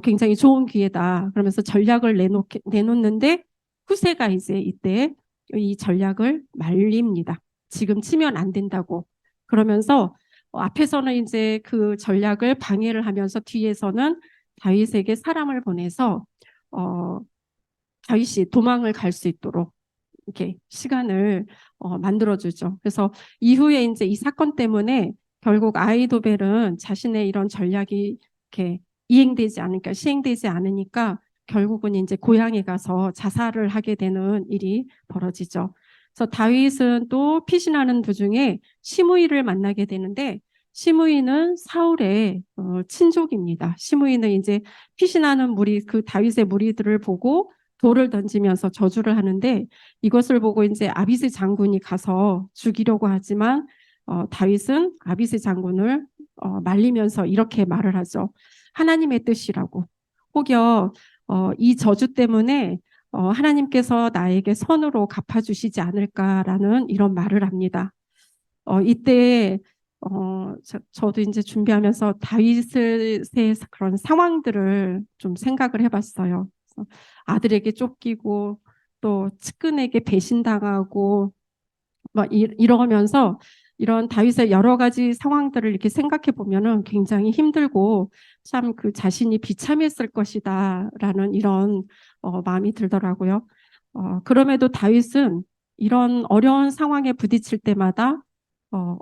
굉장히 좋은 기회다, 그러면서 전략을 내놓는데 후세가 이제 이때 이 전략을 말립니다. 지금 치면 안 된다고. 그러면서 앞에서는 이제 그 전략을 방해를 하면서 뒤에서는 다윗에게 사람을 보내서 어, 다윗이 도망을 갈 수 있도록 이렇게 시간을 만들어주죠. 그래서 이후에 이제 이 사건 때문에 결국 아이도벨은 자신의 이런 전략이 이렇게 시행되지 않으니까 결국은 이제 고향에 가서 자살을 하게 되는 일이 벌어지죠. 그래서 다윗은 또 피신하는 도중에 시므이를 만나게 되는데, 시므이는 사울의 친족입니다. 시므이는 이제 피신하는 그 다윗의 무리들을 보고 돌을 던지면서 저주를 하는데, 이것을 보고 이제 아비스 장군이 가서 죽이려고 하지만 다윗은 아비스 장군을 말리면서 이렇게 말을 하죠. 하나님의 뜻이라고. 혹여 이 저주 때문에 하나님께서 나에게 선으로 갚아주시지 않을까라는 이런 말을 합니다. 이때 저도 이제 준비하면서 다윗의 그런 상황들을 좀 생각을 해봤어요. 아들에게 쫓기고 또 측근에게 배신당하고 막 이러면서 이런 다윗의 여러 가지 상황들을 이렇게 생각해 보면은 굉장히 힘들고 참 그 자신이 비참했을 것이다라는 이런 마음이 들더라고요. 그럼에도 다윗은 이런 어려운 상황에 부딪힐 때마다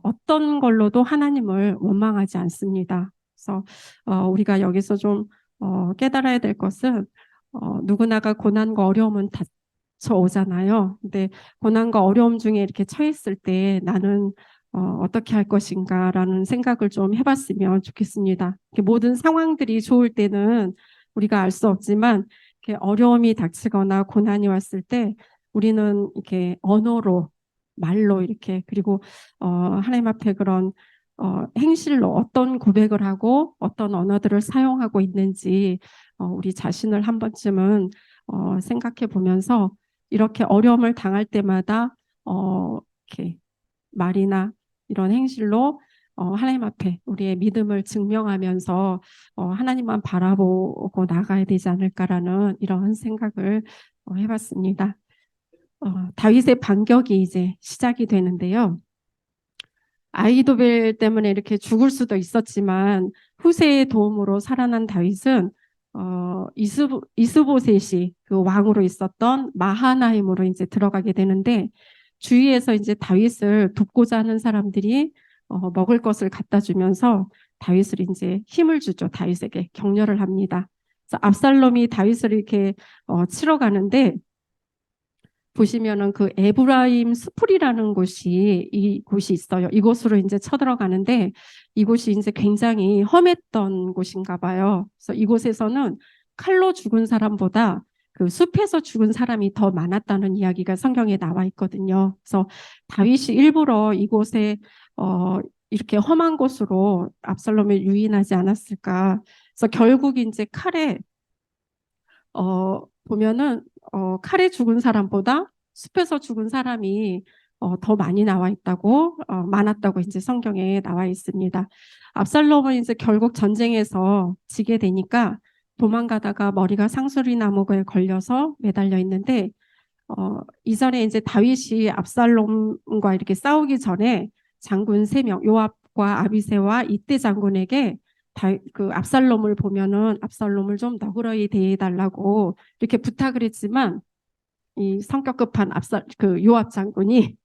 어떤 걸로도 하나님을 원망하지 않습니다. 그래서 우리가 여기서 좀 깨달아야 될 것은 누구나가 고난과 어려움은 닥쳐오잖아요. 근데 고난과 어려움 중에 이렇게 처했을 때 나는 어떻게 할 것인가라는 생각을 좀 해봤으면 좋겠습니다. 모든 상황들이 좋을 때는 우리가 알 수 없지만 이렇게 어려움이 닥치거나 고난이 왔을 때 우리는 이렇게 언어로, 말로 이렇게, 그리고 하나님 앞에 그런 행실로 어떤 고백을 하고 어떤 언어들을 사용하고 있는지 우리 자신을 한 번쯤은 생각해 보면서 이렇게 어려움을 당할 때마다 이렇게 말이나 이런 행실로 하나님 앞에 우리의 믿음을 증명하면서 하나님만 바라보고 나가야 되지 않을까라는 이런 생각을 해봤습니다. 다윗의 반격이 이제 시작이 되는데요. 아이도벨 때문에 이렇게 죽을 수도 있었지만 후세의 도움으로 살아난 다윗은 이스보셋이 그 왕으로 있었던 마하나임으로 이제 들어가게 되는데, 주위에서 이제 다윗을 돕고자 하는 사람들이 먹을 것을 갖다 주면서 다윗을 이제 힘을 주죠. 다윗에게 격려를 합니다. 그래서 압살롬이 다윗을 이렇게 치러 가는데, 보시면은 그 에브라임 수풀이라는 이곳이 있어요. 이곳으로 이제 쳐들어가는데 이곳이 이제 굉장히 험했던 곳인가 봐요. 그래서 이곳에서는 칼로 죽은 사람보다 그 숲에서 죽은 사람이 더 많았다는 이야기가 성경에 나와 있거든요. 그래서 다윗이 일부러 이곳에 이렇게 험한 곳으로 압살롬을 유인하지 않았을까. 그래서 결국 이제 보면은 칼에 죽은 사람보다 숲에서 죽은 사람이 더 많이 많았다고 이제 성경에 나와 있습니다. 압살롬은 이제 결국 전쟁에서 지게 되니까 도망가다가 머리가 상수리 나무에 걸려서 매달려 있는데, 이전에 이제 다윗이 압살롬과 이렇게 싸우기 전에 장군 3명, 요압과 아비새와 이떼 장군에게 그 압살롬을 보면은 압살롬을 좀 너그러이 대해달라고 이렇게 부탁을 했지만, 이 성격 급한 그 요압 장군이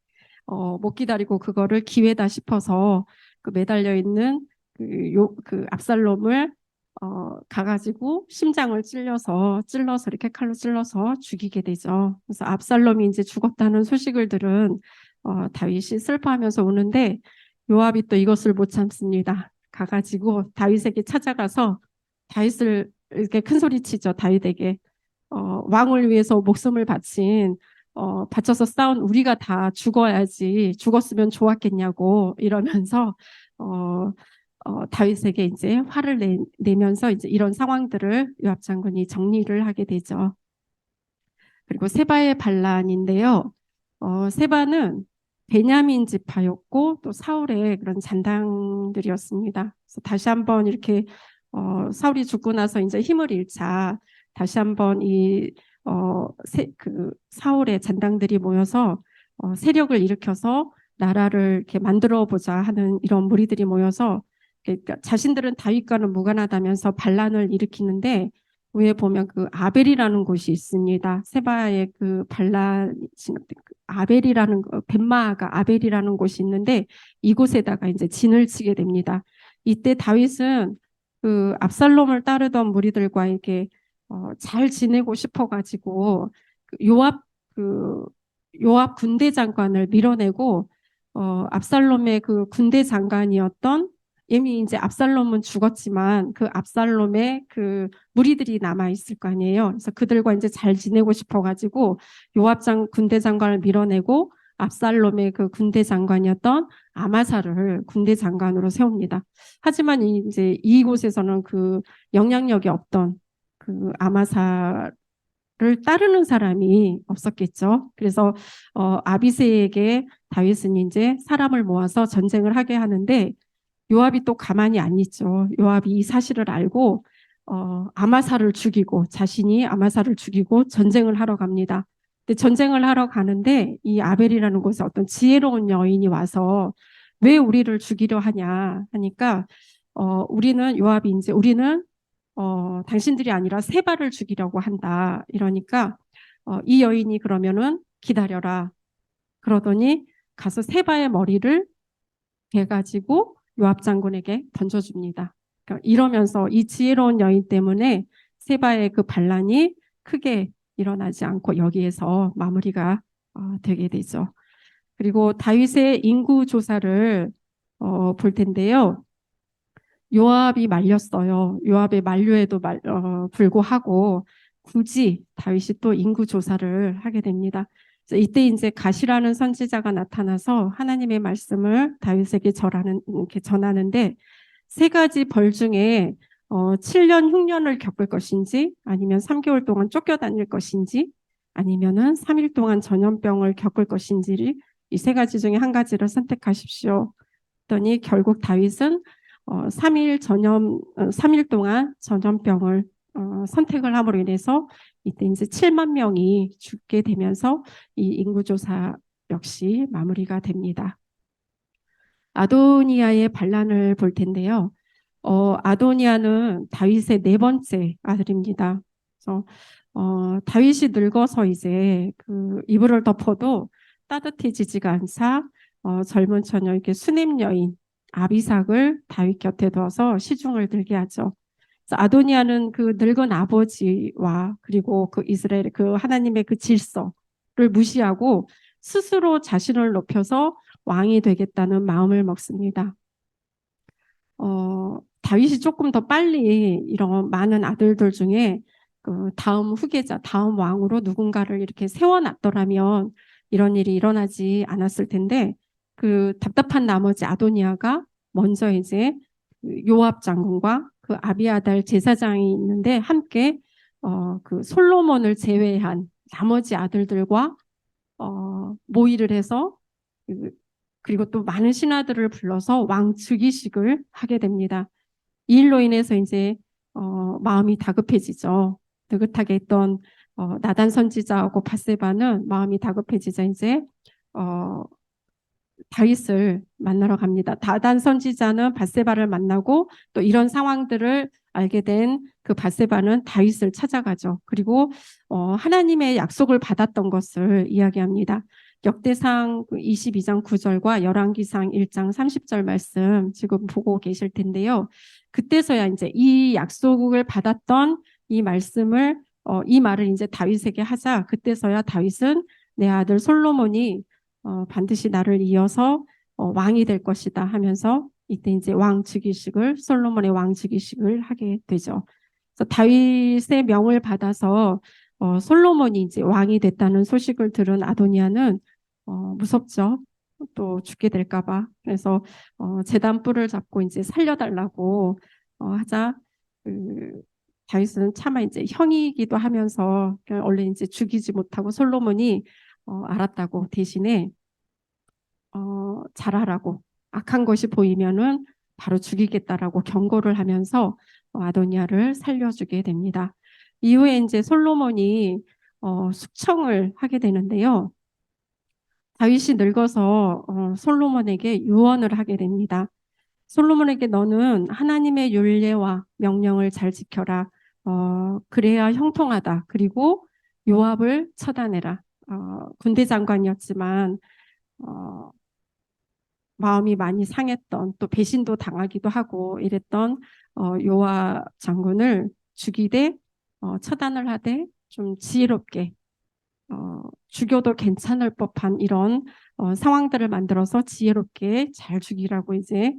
못 기다리고 그거를 기회다 싶어서 그 매달려 있는 그 압살롬을 가가지고 심장을 찔러서 이렇게 칼로 찔러서 죽이게 되죠. 그래서 압살롬이 이제 죽었다는 소식을 들은 다윗이 슬퍼하면서 우는데, 요압이 또 이것을 못 참습니다. 가가지고 다윗에게 찾아가서 다윗을 이렇게 큰 소리 치죠. 다윗에게 왕을 위해서 목숨을 바쳐서 싸운 우리가 다 죽었으면 좋았겠냐고 이러면서 다윗에게 이제 화를 내면서 이제 이런 상황들을 요압 장군이 정리를 하게 되죠. 그리고 세바의 반란인데요. 세바는 베냐민 지파였고 또 사울의 그런 잔당들이었습니다. 그래서 다시 한번 이렇게 사울이 죽고 나서 이제 힘을 잃자 다시 한번 그 사울의 잔당들이 모여서 세력을 일으켜서 나라를 이렇게 만들어 보자 하는 이런 무리들이 모여서 그러니까 자신들은 다윗과는 무관하다면서 반란을 일으키는데 위에 보면 그 아벨이라는 곳이 있습니다. 세바의 그 반란 아벨이라는 벤마아가 아벨이라는 곳이 있는데 이곳에다가 이제 진을 치게 됩니다. 이때 다윗은 그 압살롬을 따르던 무리들과 이렇게 잘 지내고 싶어가지고 그 요압 군대 장관을 밀어내고 압살롬의 그 군대 장관이었던 이미 이제 압살롬은 죽었지만 그 압살롬의 그 무리들이 남아 있을 거 아니에요. 그래서 그들과 이제 잘 지내고 싶어가지고 요압 군대 장관을 밀어내고 압살롬의 그 군대 장관이었던 아마사를 군대 장관으로 세웁니다. 하지만 이제 이곳에서는 그 영향력이 없던 그 아마사를 따르는 사람이 없었겠죠. 그래서 아비새에게 다윗은 이제 사람을 모아서 전쟁을 하게 하는데 요압이 또 가만히 안 있죠. 요압이 이 사실을 알고 아마사를 죽이고 자신이 아마사를 죽이고 전쟁을 하러 갑니다. 근데 전쟁을 하러 가는데 이 아벨이라는 곳에 어떤 지혜로운 여인이 와서 왜 우리를 죽이려 하냐 하니까 우리는 당신들이 아니라 세바를 죽이려고 한다. 이러니까 이 여인이 그러면은 기다려라. 그러더니 가서 세바의 머리를 해가지고 요압 장군에게 던져줍니다. 그러니까 이러면서 이 지혜로운 여인 때문에 세바의 그 반란이 크게 일어나지 않고 여기에서 마무리가 되게 되죠. 그리고 다윗의 인구 조사를 볼 텐데요. 요압이 말렸어요. 요압의 만류에도 불구하고 굳이 다윗이 또 인구 조사를 하게 됩니다. 이때 이제 가시라는 선지자가 나타나서 하나님의 말씀을 다윗에게 이렇게 전하는데 세 가지 벌 중에 7년 흉년을 겪을 것인지 아니면 3개월 동안 쫓겨다닐 것인지 아니면은 3일 동안 전염병을 겪을 것인지를 이 세 가지 중에 한 가지를 선택하십시오. 했더니 결국 다윗은 3일 동안 전염병을 선택을 함으로 인해서 이때 이제 7만 명이 죽게 되면서 이 인구조사 역시 마무리가 됩니다. 아도니아의 반란을 볼 텐데요. 아도니아는 다윗의 네 번째 아들입니다. 그래서 다윗이 늙어서 이제 그 이불을 덮어도 따뜻해지지가 않자 젊은 처녀 이렇게 수냄 여인 아비삭을 다윗 곁에 둬서 시중을 들게 하죠. 아도니아는 그 늙은 아버지와 그리고 그 이스라엘 그 하나님의 그 질서를 무시하고 스스로 자신을 높여서 왕이 되겠다는 마음을 먹습니다. 다윗이 조금 더 빨리 이런 많은 아들들 중에 그 다음 후계자, 다음 왕으로 누군가를 이렇게 세워놨더라면 이런 일이 일어나지 않았을 텐데 그 답답한 나머지 아도니아가 먼저 이제 요압 장군과 그 아비아달 제사장이 있는데 함께 그 솔로몬을 제외한 나머지 아들들과 모의를 해서 그리고 또 많은 신하들을 불러서 왕 즉위식을 하게 됩니다. 이 일로 인해서 이제 마음이 다급해지죠. 느긋하게 있던 나단 선지자하고 밧세바는 마음이 다급해지자 이제 다윗을 만나러 갑니다. 나단 선지자는 밧세바를 만나고 또 이런 상황들을 알게 된 그 밧세바는 다윗을 찾아가죠. 그리고 하나님의 약속을 받았던 것을 이야기합니다. 역대상 22장 9절과 열왕기상 1장 30절 말씀 지금 보고 계실 텐데요. 그때서야 이제 이 약속을 받았던 이 말씀을 이 말을 이제 다윗에게 하자 그때서야 다윗은 내 아들 솔로몬이 반드시 나를 이어서 왕이 될 것이다 하면서 이때 이제 왕 즉위식을 솔로몬의 왕 즉위식을 하게 되죠. 그래서 다윗의 명을 받아서 솔로몬이 이제 왕이 됐다는 소식을 들은 아도니아는 무섭죠. 또 죽게 될까 봐. 그래서 제단 뿔을 잡고 이제 살려달라고 하자 다윗은 차마 이제 형이기도 하면서 얼른 이제 죽이지 못하고 솔로몬이 알았다고 대신에 잘하라고, 악한 것이 보이면은 바로 죽이겠다라고 경고를 하면서 아도니아를 살려주게 됩니다. 이후에 이제 솔로몬이 숙청을 하게 되는데요. 다윗이 늙어서 솔로몬에게 유언을 하게 됩니다. 솔로몬에게 너는 하나님의 율례와 명령을 잘 지켜라. 그래야 형통하다. 그리고 요압을 처단해라. 군대 장관이었지만 어, 마음이 많이 상했던, 또 배신도 당하기도 하고 이랬던 요압 장군을 죽이되 처단을 하되 좀 지혜롭게 죽여도 괜찮을 법한 이런 상황들을 만들어서 지혜롭게 잘 죽이라고 이제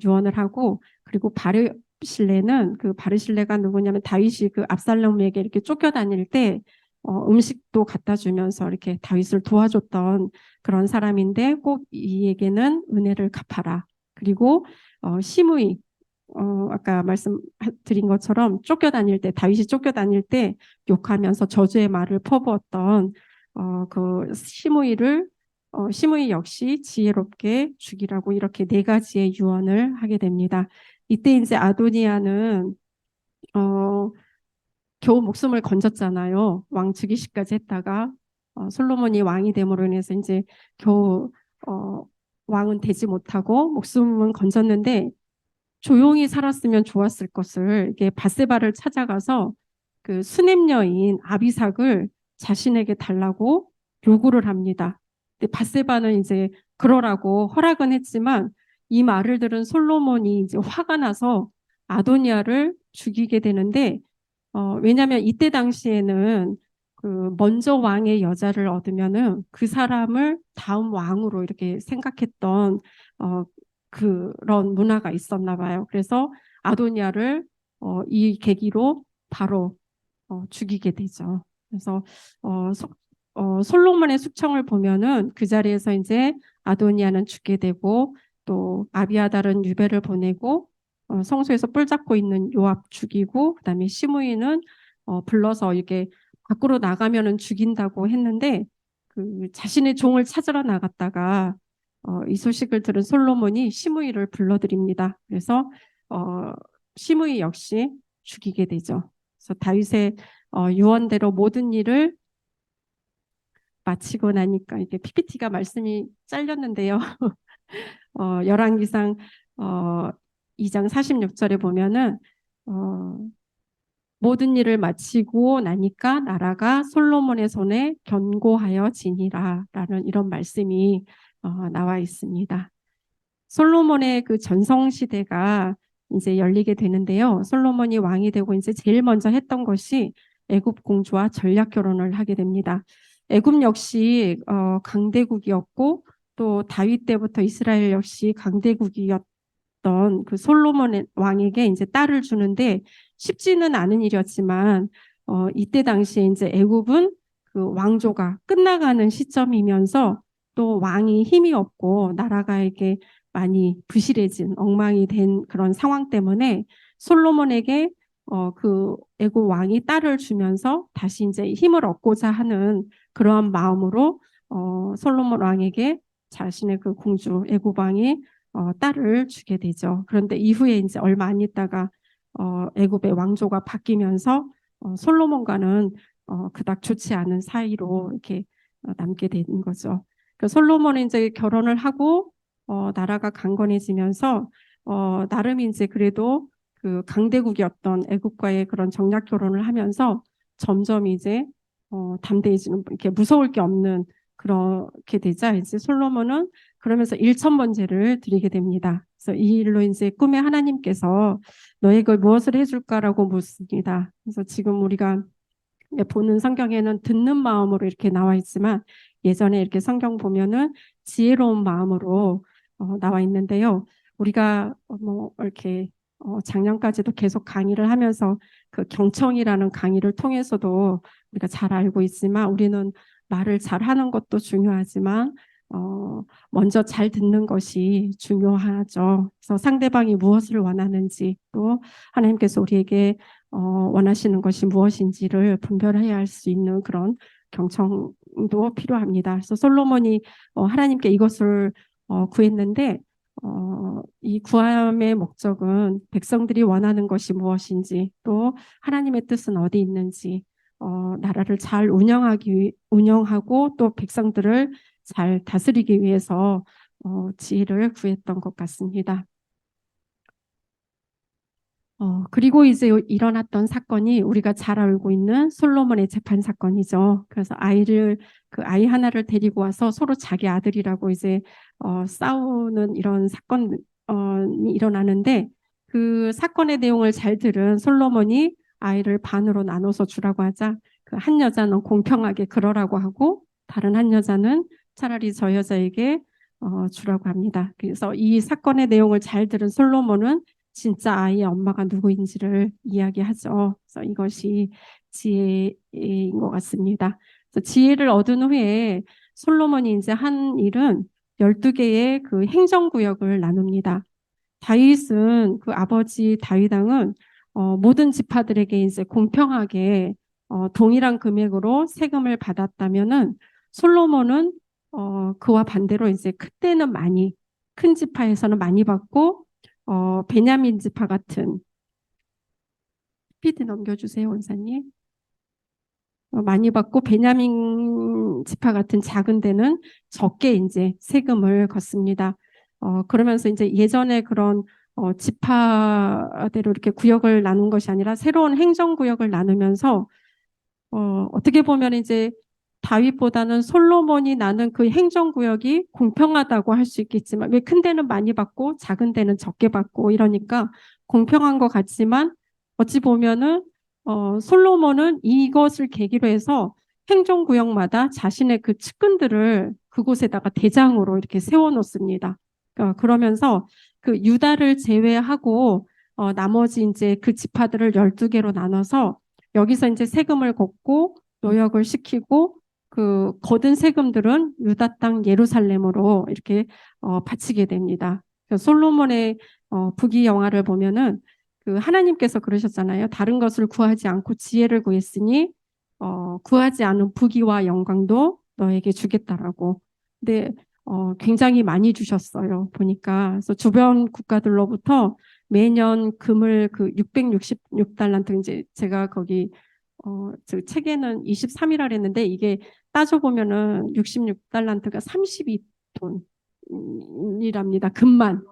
유언을 하고, 그리고 바르실레는, 그 바르실레가 누구냐면 다윗이 그 압살롬에게 이렇게 쫓겨다닐 때 음식도 갖다 주면서 이렇게 다윗을 도와줬던 그런 사람인데, 꼭 이에게는 은혜를 갚아라. 그리고 시므이, 아까 말씀드린 것처럼 쫓겨다닐 때, 다윗이 쫓겨다닐 때 욕하면서 저주의 말을 퍼부었던 그 시므이 역시 지혜롭게 죽이라고, 이렇게 네 가지의 유언을 하게 됩니다. 이때 이제 아도니아는 어, 겨우 목숨을 건졌잖아요. 왕 즉위식까지 했다가 솔로몬이 왕이 됨으로 인해서 이제 겨우 어, 왕은 되지 못하고 목숨은 건졌는데, 조용히 살았으면 좋았을 것을, 이게 밧세바를 찾아가서 그 수냄 여인 아비삭을 자신에게 달라고 요구를 합니다. 근데 밧세바는 이제 그러라고 허락은 했지만, 이 말을 들은 솔로몬이 이제 화가 나서 아도니아를 죽이게 되는데, 왜냐하면 이때 당시에는 그 먼저 왕의 여자를 얻으면은 그 사람을 다음 왕으로 이렇게 생각했던 어, 그런 문화가 있었나 봐요. 그래서 아도니아를 이 계기로 바로 죽이게 되죠. 그래서 솔로몬의 숙청을 보면은 그 자리에서 이제 아도니아는 죽게 되고, 또 아비아달은 유배를 보내고, 성소에서 뿔 잡고 있는 요압 죽이고, 그다음에 시므이는 불러서 이렇게 밖으로 나가면은 죽인다고 했는데, 그 자신의 종을 찾으러 나갔다가 이 소식을 들은 솔로몬이 시므이를 불러들입니다. 그래서 시므이 역시 죽이게 되죠. 그래서 다윗의 유언대로 모든 일을 마치고 나니까, 이게 PPT가 말씀이 잘렸는데요. 열왕기상 2장 46절에 보면은 어, 모든 일을 마치고 나니까 나라가 솔로몬의 손에 견고하여 지니라 라는 이런 말씀이 나와 있습니다. 솔로몬의 그 전성시대가 이제 열리게 되는데요. 솔로몬이 왕이 되고 이제 제일 먼저 했던 것이 애굽 공주와 전략 결혼을 하게 됩니다. 애굽 역시 강대국이었고, 또 다윗 때부터 이스라엘 역시 강대국이었던 그 솔로몬 왕에게 이제 딸을 주는데 쉽지는 않은 일이었지만, 이때 당시에 이제 애굽은 그 왕조가 끝나가는 시점이면서 또 왕이 힘이 없고 나라가 이게 많이 부실해진, 엉망이 된 그런 상황 때문에 솔로몬에게 그 애굽 왕이 딸을 주면서 다시 이제 힘을 얻고자 하는 그러한 마음으로 솔로몬 왕에게 자신의 그 공주 애굽 왕이 딸을 주게 되죠. 그런데 이후에 이제 얼마 안 있다가 애굽의 왕조가 바뀌면서 솔로몬과는 그닥 좋지 않은 사이로 이렇게 남게 된 거죠. 그 솔로몬은 이제 결혼을 하고 나라가 강건해지면서 나름 이제 그래도 그 강대국이었던 애국과의 그런 정략 결혼을 하면서 점점 이제 담대해지는, 이렇게 무서울 게 없는 그렇게 되자 이제 솔로몬은 그러면서 일천번제를 드리게 됩니다. 그래서 이 일로 이제 꿈에 하나님께서 너에게 무엇을 해줄까라고 묻습니다. 그래서 지금 우리가 보는 성경에는 듣는 마음으로 이렇게 나와 있지만, 예전에 이렇게 성경 보면은 지혜로운 마음으로 나와 있는데요. 우리가 뭐 이렇게 작년까지도 계속 강의를 하면서 그 경청이라는 강의를 통해서도 우리가 잘 알고 있지만, 우리는 말을 잘 하는 것도 중요하지만 먼저 잘 듣는 것이 중요하죠. 그래서 상대방이 무엇을 원하는지, 또 하나님께서 우리에게 원하시는 것이 무엇인지를 분별해야 할 수 있는 그런 경청도 필요합니다. 그래서 솔로몬이 하나님께 이것을 구했는데 이 구함의 목적은 백성들이 원하는 것이 무엇인지 또 하나님의 뜻은 어디 있는지 나라를 잘 운영하고 또 백성들을 잘 다스리기 위해서 지혜를 구했던 것 같습니다. 그리고 이제 일어났던 사건이 우리가 잘 알고 있는 솔로몬의 재판 사건이죠. 그래서 그 아이 하나를 데리고 와서 서로 자기 아들이라고 이제 싸우는 이런 사건이 일어나는데 그 사건의 내용을 잘 들은 솔로몬이 아이를 반으로 나눠서 주라고 하자 그 한 여자는 공평하게 그러라고 하고 다른 한 여자는 차라리 저 여자에게 주라고 합니다. 그래서 이 사건의 내용을 잘 들은 솔로몬은 진짜 아이의 엄마가 누구인지를 이야기하죠. 그래서 이것이 지혜인 것 같습니다. 그래서 지혜를 얻은 후에 솔로몬이 이제 한 일은 12개의 그 행정구역을 나눕니다. 다윗은 그 아버지 다윗 왕은 모든 지파들에게 이제 공평하게 동일한 금액으로 세금을 받았다면은 솔로몬은 그와 반대로 이제 그때는 많이 큰 지파에서는 많이 받고 베냐민 지파 같은 피드 넘겨주세요, 원사님. 많이 받고 베냐민 지파 같은 작은 데는 적게 이제 세금을 걷습니다. 그러면서 이제 예전에 그런 지파대로 이렇게 구역을 나눈 것이 아니라 새로운 행정구역을 나누면서 어떻게 보면 이제 다윗보다는 솔로몬이 나는 그 행정구역이 공평하다고 할 수 있겠지만 왜 큰 데는 많이 받고 작은 데는 적게 받고 이러니까 공평한 것 같지만 어찌 보면은 솔로몬은 이것을 계기로 해서 행정구역마다 자신의 그 측근들을 그곳에다가 대장으로 이렇게 세워놓습니다. 그러면서 그 유다를 제외하고 나머지 이제 그 지파들을 12개로 나눠서 여기서 이제 세금을 걷고 노역을 시키고 그 거둔 세금들은 유다 땅 예루살렘으로 이렇게 바치게 됩니다. 솔로몬의 부귀 영화를 보면은 그 하나님께서 그러셨잖아요. 다른 것을 구하지 않고 지혜를 구했으니 구하지 않은 부귀와 영광도 너에게 주겠다라고. 근데 굉장히 많이 주셨어요. 보니까 그래서 주변 국가들로부터 매년 금을 그 666달란트 이제 제가 거기 저 책에는 23이라 그랬는데 이게 따져보면은 66달란트가 32톤이랍니다. 금만.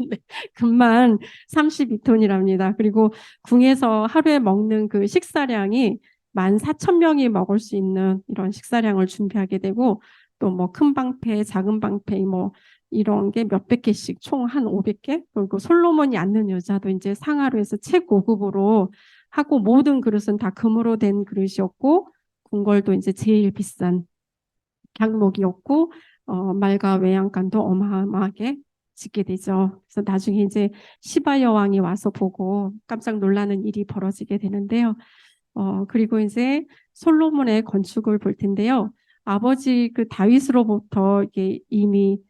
네, 금만 32톤이랍니다. 그리고 궁에서 하루에 먹는 그 식사량이 14,000명이 먹을 수 있는 이런 식사량을 준비하게 되고 또 뭐 큰 방패, 작은 방패 뭐 이런 게 몇백 개씩 총 한 500개? 그리고 솔로몬이 앉는 여자도 이제 상하로 해서 최고급으로 하고 모든 그릇은 다 금으로 된 그릇이었고 궁궐도 이제 제일 비싼 향목이었고 말과 외양간도 어마어마하게 짓게 되죠. 그래서 나중에 이제 시바 여왕이 와서 보고 깜짝 놀라는 일이 벌어지게 되는데요. 그리고 이제 솔로몬의 건축을 볼 텐데요. 아버지 그 다윗으로부터 이게 이미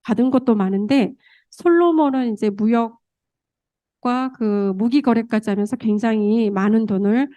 받은 것도 많은데 솔로몬은 이제 무역과 그 무기 거래까지 하면서 굉장히 많은 돈을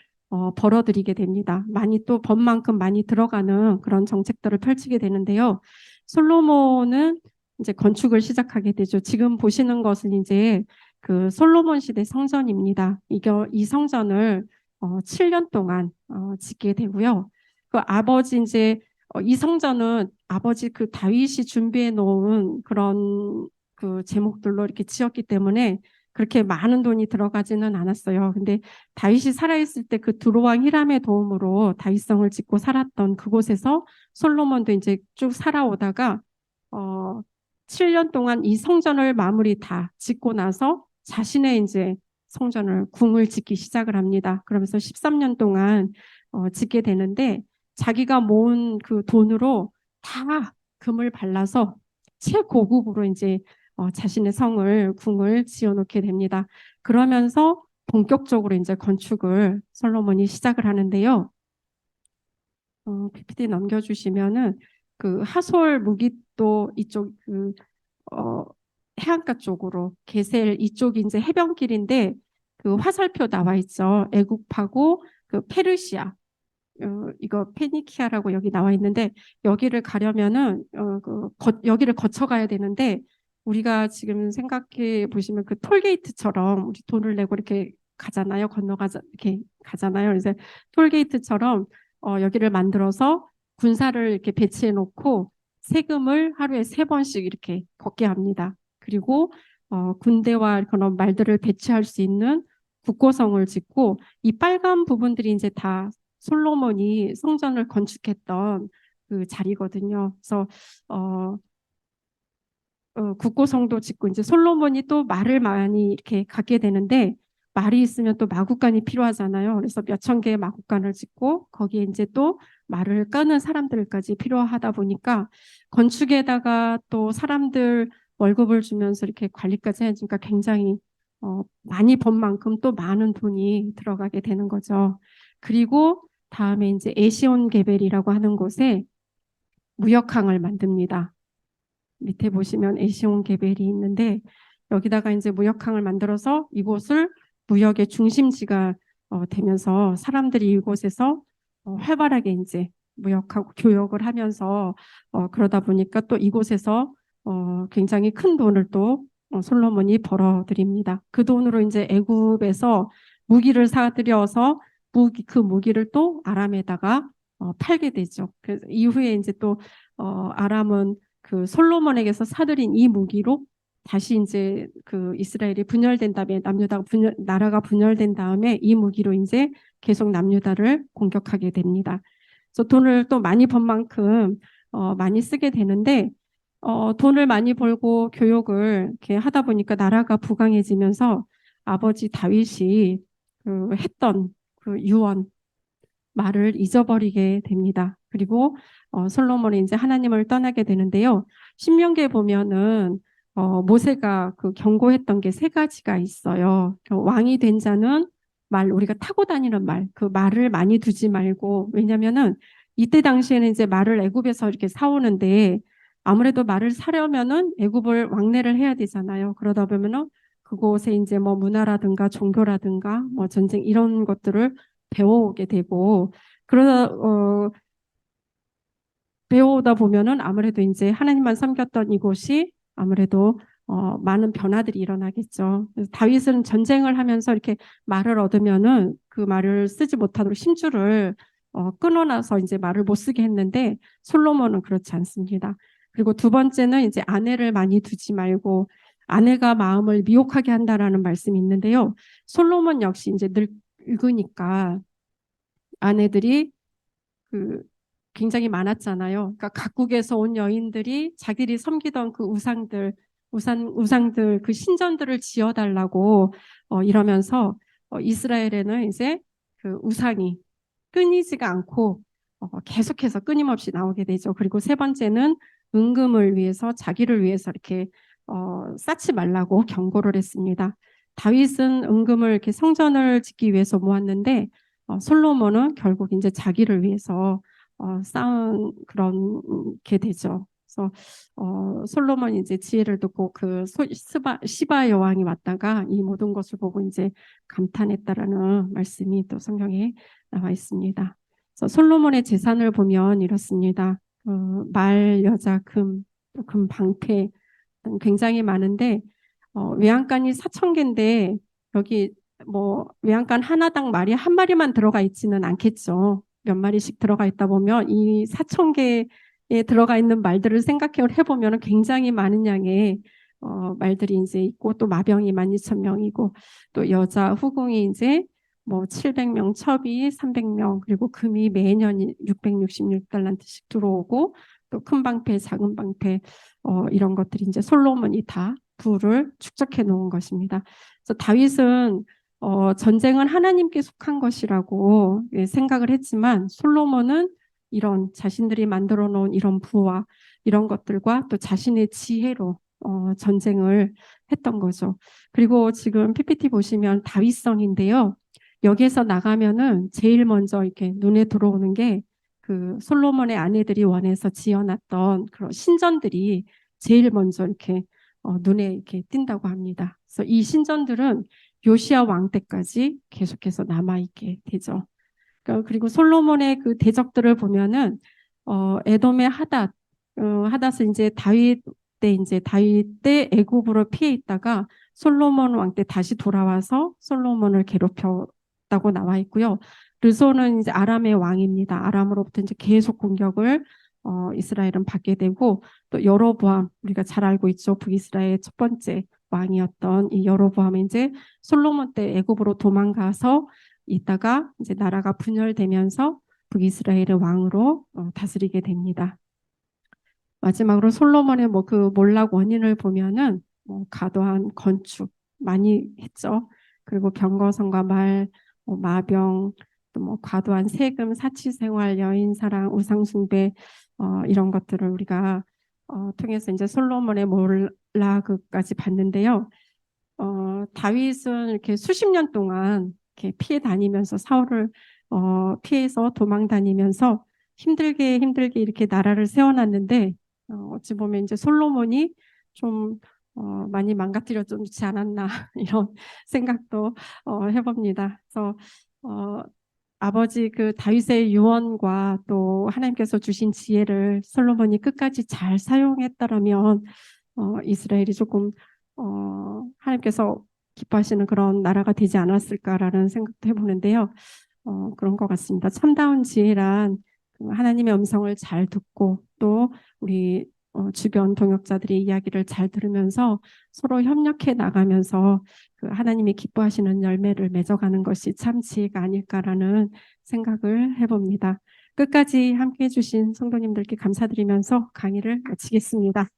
벌어들이게 됩니다. 많이 또 법만큼 많이 들어가는 그런 정책들을 펼치게 되는데요. 솔로몬은 이제 건축을 시작하게 되죠. 지금 보시는 것은 이제 그 솔로몬 시대 성전입니다. 이 성전을 7년 동안 짓게 되고요. 그 아버지 이제 이 성전은 아버지 그 다윗이 준비해 놓은 그런 그 제목들로 이렇게 지었기 때문에 그렇게 많은 돈이 들어가지는 않았어요. 근데 다윗이 살아있을 때 그 두로왕 히람의 도움으로 다윗성을 짓고 살았던 그곳에서 솔로몬도 이제 쭉 살아오다가 7년 동안 이 성전을 마무리 다 짓고 나서 자신의 이제 성전을 궁을 짓기 시작을 합니다. 그러면서 13년 동안 짓게 되는데 자기가 모은 그 돈으로 다 금을 발라서 최고급으로 이제 자신의 궁을 지어놓게 됩니다. 그러면서 본격적으로 이제 건축을 솔로몬이 시작을 하는데요. PPT 넘겨주시면은 그 하솔 무깃도 이쪽 그 해안가 쪽으로 게셀 이쪽이 이제 해변길인데 그 화살표 나와 있죠. 애국하고 그 페르시아 이거 페니키아라고 여기 나와 있는데 여기를 가려면은 여기를 거쳐가야 되는데 우리가 지금 생각해 보시면 그 톨게이트처럼 우리 돈을 내고 이렇게 가잖아요. 건너가자 이렇게 가잖아요. 그래서 톨게이트처럼 여기를 만들어서 군사를 이렇게 배치해 놓고 세금을 하루에 3번씩 이렇게 걷게 합니다. 그리고 군대와 그런 말들을 배치할 수 있는 국고성을 짓고 이 빨간 부분들이 이제 다 솔로몬이 성전을 건축했던 그 자리거든요. 그래서 어, 국고성도 짓고 이제 솔로몬이 또 말을 많이 이렇게 갖게 되는데 말이 있으면 또 마구간이 필요하잖아요. 그래서 몇천 개의 마구간을 짓고 거기에 이제 또 말을 끄는 사람들까지 필요하다 보니까 건축에다가 또 사람들 월급을 주면서 이렇게 관리까지 해주니까 굉장히 많이 번 만큼 또 많은 돈이 들어가게 되는 거죠. 그리고 다음에 이제 에시온 게벨이라고 하는 곳에 무역항을 만듭니다. 밑에 보시면 에시온 게벨이 있는데 여기다가 이제 무역항을 만들어서 이곳을 무역의 중심지가 되면서 사람들이 이곳에서 활발하게 이제 무역하고 교역을 하면서 그러다 보니까 또 이곳에서 굉장히 큰 돈을 또 솔로몬이 벌어들입니다. 그 돈으로 이제 애굽에서 무기를 사들여서 그 무기를 또 아람에다가 팔게 되죠. 그래서 이후에 이제 또 아람은 그 솔로몬에게서 사들인 이 무기로 다시 이제 그 이스라엘이 분열된 다음에 나라가 분열된 다음에 이 무기로 이제 계속 남유다를 공격하게 됩니다. 그래서 돈을 또 많이 번 만큼 많이 쓰게 되는데 돈을 많이 벌고 교육을 이렇게 하다 보니까 나라가 부강해지면서 아버지 다윗이 그 했던 그 유언 말을 잊어버리게 됩니다. 그리고 솔로몬이 이제 하나님을 떠나게 되는데요. 신명기에 보면은 모세가 그 경고했던 게 3가지가 있어요. 왕이 된 자는 우리가 타고 다니는 그 말을 많이 두지 말고, 왜냐면은 이때 당시에는 이제 말을 애굽에서 이렇게 사오는데 아무래도 말을 사려면은 애굽을 왕래를 해야 되잖아요. 그러다 보면은 그곳에 이제 뭐 문화라든가 종교라든가 뭐 전쟁 이런 것들을 배워오게 되고 그러다 배워오다 보면은 아무래도 이제 하나님만 섬겼던 이곳이 아무래도 많은 변화들이 일어나겠죠. 그래서 다윗은 전쟁을 하면서 이렇게 말을 얻으면은 그 말을 쓰지 못하도록 심줄을 끊어놔서 이제 말을 못 쓰게 했는데 솔로몬은 그렇지 않습니다. 그리고 2번째는 이제 아내를 많이 두지 말고 아내가 마음을 미혹하게 한다라는 말씀이 있는데요. 솔로몬 역시 이제 늙으니까 아내들이 그 굉장히 많았잖아요. 그러니까 각국에서 온 여인들이 자기들이 섬기던 그 우상들 그 신전들을 지어달라고 이러면서 이스라엘에는 이제 그 우상이 끊이지가 않고 계속해서 끊임없이 나오게 되죠. 그리고 3번째는 은금을 위해서 자기를 위해서 이렇게 쌓지 말라고 경고를 했습니다. 다윗은 은금을 이렇게 성전을 짓기 위해서 모았는데 솔로몬은 결국 이제 자기를 위해서 쌓은 그런 게 되죠. 그래서 솔로몬이 이제 지혜를 듣고 그 시바 여왕이 왔다가 이 모든 것을 보고 이제 감탄했다라는 말씀이 또 성경에 나와 있습니다. 그래서 솔로몬의 재산을 보면 이렇습니다. 여자, 금 방패 굉장히 많은데 외양간이 4,000개인데 여기 뭐 외양간 하나당 말이 한 마리만 들어가 있지는 않겠죠. 몇 마리씩 들어가 있다 보면 이 4,000개에 들어가 있는 말들을 생각해 보면 굉장히 많은 양의 말들이 이제 있고 또 마병이 12,000명이고 또 여자 후궁이 이제 뭐 700명, 첩이 300명 그리고 금이 매년 666달란트씩 들어오고 또 큰 방패, 작은 방패 이런 것들이 이제 솔로몬이 다 부를 축적해 놓은 것입니다. 그래서 다윗은 전쟁은 하나님께 속한 것이라고 생각을 했지만 솔로몬은 이런 자신들이 만들어 놓은 이런 부와 이런 것들과 또 자신의 지혜로 전쟁을 했던 거죠. 그리고 지금 PPT 보시면 다윗성인데요. 여기에서 나가면은 제일 먼저 이렇게 눈에 들어오는 게 그 솔로몬의 아내들이 원해서 지어놨던 그런 신전들이 제일 먼저 이렇게 눈에 이렇게 띈다고 합니다. 그래서 이 신전들은 요시야 왕 때까지 계속해서 남아있게 되죠. 그리고 솔로몬의 그 대적들을 보면은 에돔의 하닷은 이제 다윗 때 애굽으로 피해 있다가 솔로몬 왕 때 다시 돌아와서 솔로몬을 괴롭혔다고 나와 있고요. 르손은 이제 아람의 왕입니다. 아람으로부터 이제 계속 공격을 이스라엘은 받게 되고, 또 여로보암, 우리가 잘 알고 있죠. 북이스라엘 첫 번째 왕이었던 이 여로보암이 이제 솔로몬 때 애굽으로 도망가서 있다가 이제 나라가 분열되면서 북이스라엘의 왕으로 다스리게 됩니다. 마지막으로 솔로몬의 뭐 그 몰락 원인을 보면은 뭐 과도한 건축 많이 했죠. 그리고 병거성과 말, 마병, 또 뭐 과도한 세금, 사치생활, 여인사랑, 우상숭배 이런 것들을 우리가 통해서 이제 솔로몬의 몰락까지 봤는데요. 다윗은 이렇게 수십 년 동안 이렇게 피해 다니면서 사울을 피해서 도망 다니면서 힘들게 이렇게 나라를 세워놨는데 어찌 보면 이제 솔로몬이 좀 많이 망가뜨려 주지 않았나 이런 생각도 해봅니다. 그래서 어, 아버지 그 다윗의 유언과 또 하나님께서 주신 지혜를 솔로몬이 끝까지 잘 사용했다라면 이스라엘이 조금 하나님께서 기뻐하시는 그런 나라가 되지 않았을까라는 생각도 해보는데요. 그런 것 같습니다. 참다운 지혜란 그 하나님의 음성을 잘 듣고 또 우리 주변 동역자들의 이야기를 잘 들으면서 서로 협력해 나가면서 그 하나님이 기뻐하시는 열매를 맺어가는 것이 참 지혜가 아닐까라는 생각을 해봅니다. 끝까지 함께 해주신 성도님들께 감사드리면서 강의를 마치겠습니다.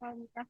감사합니다.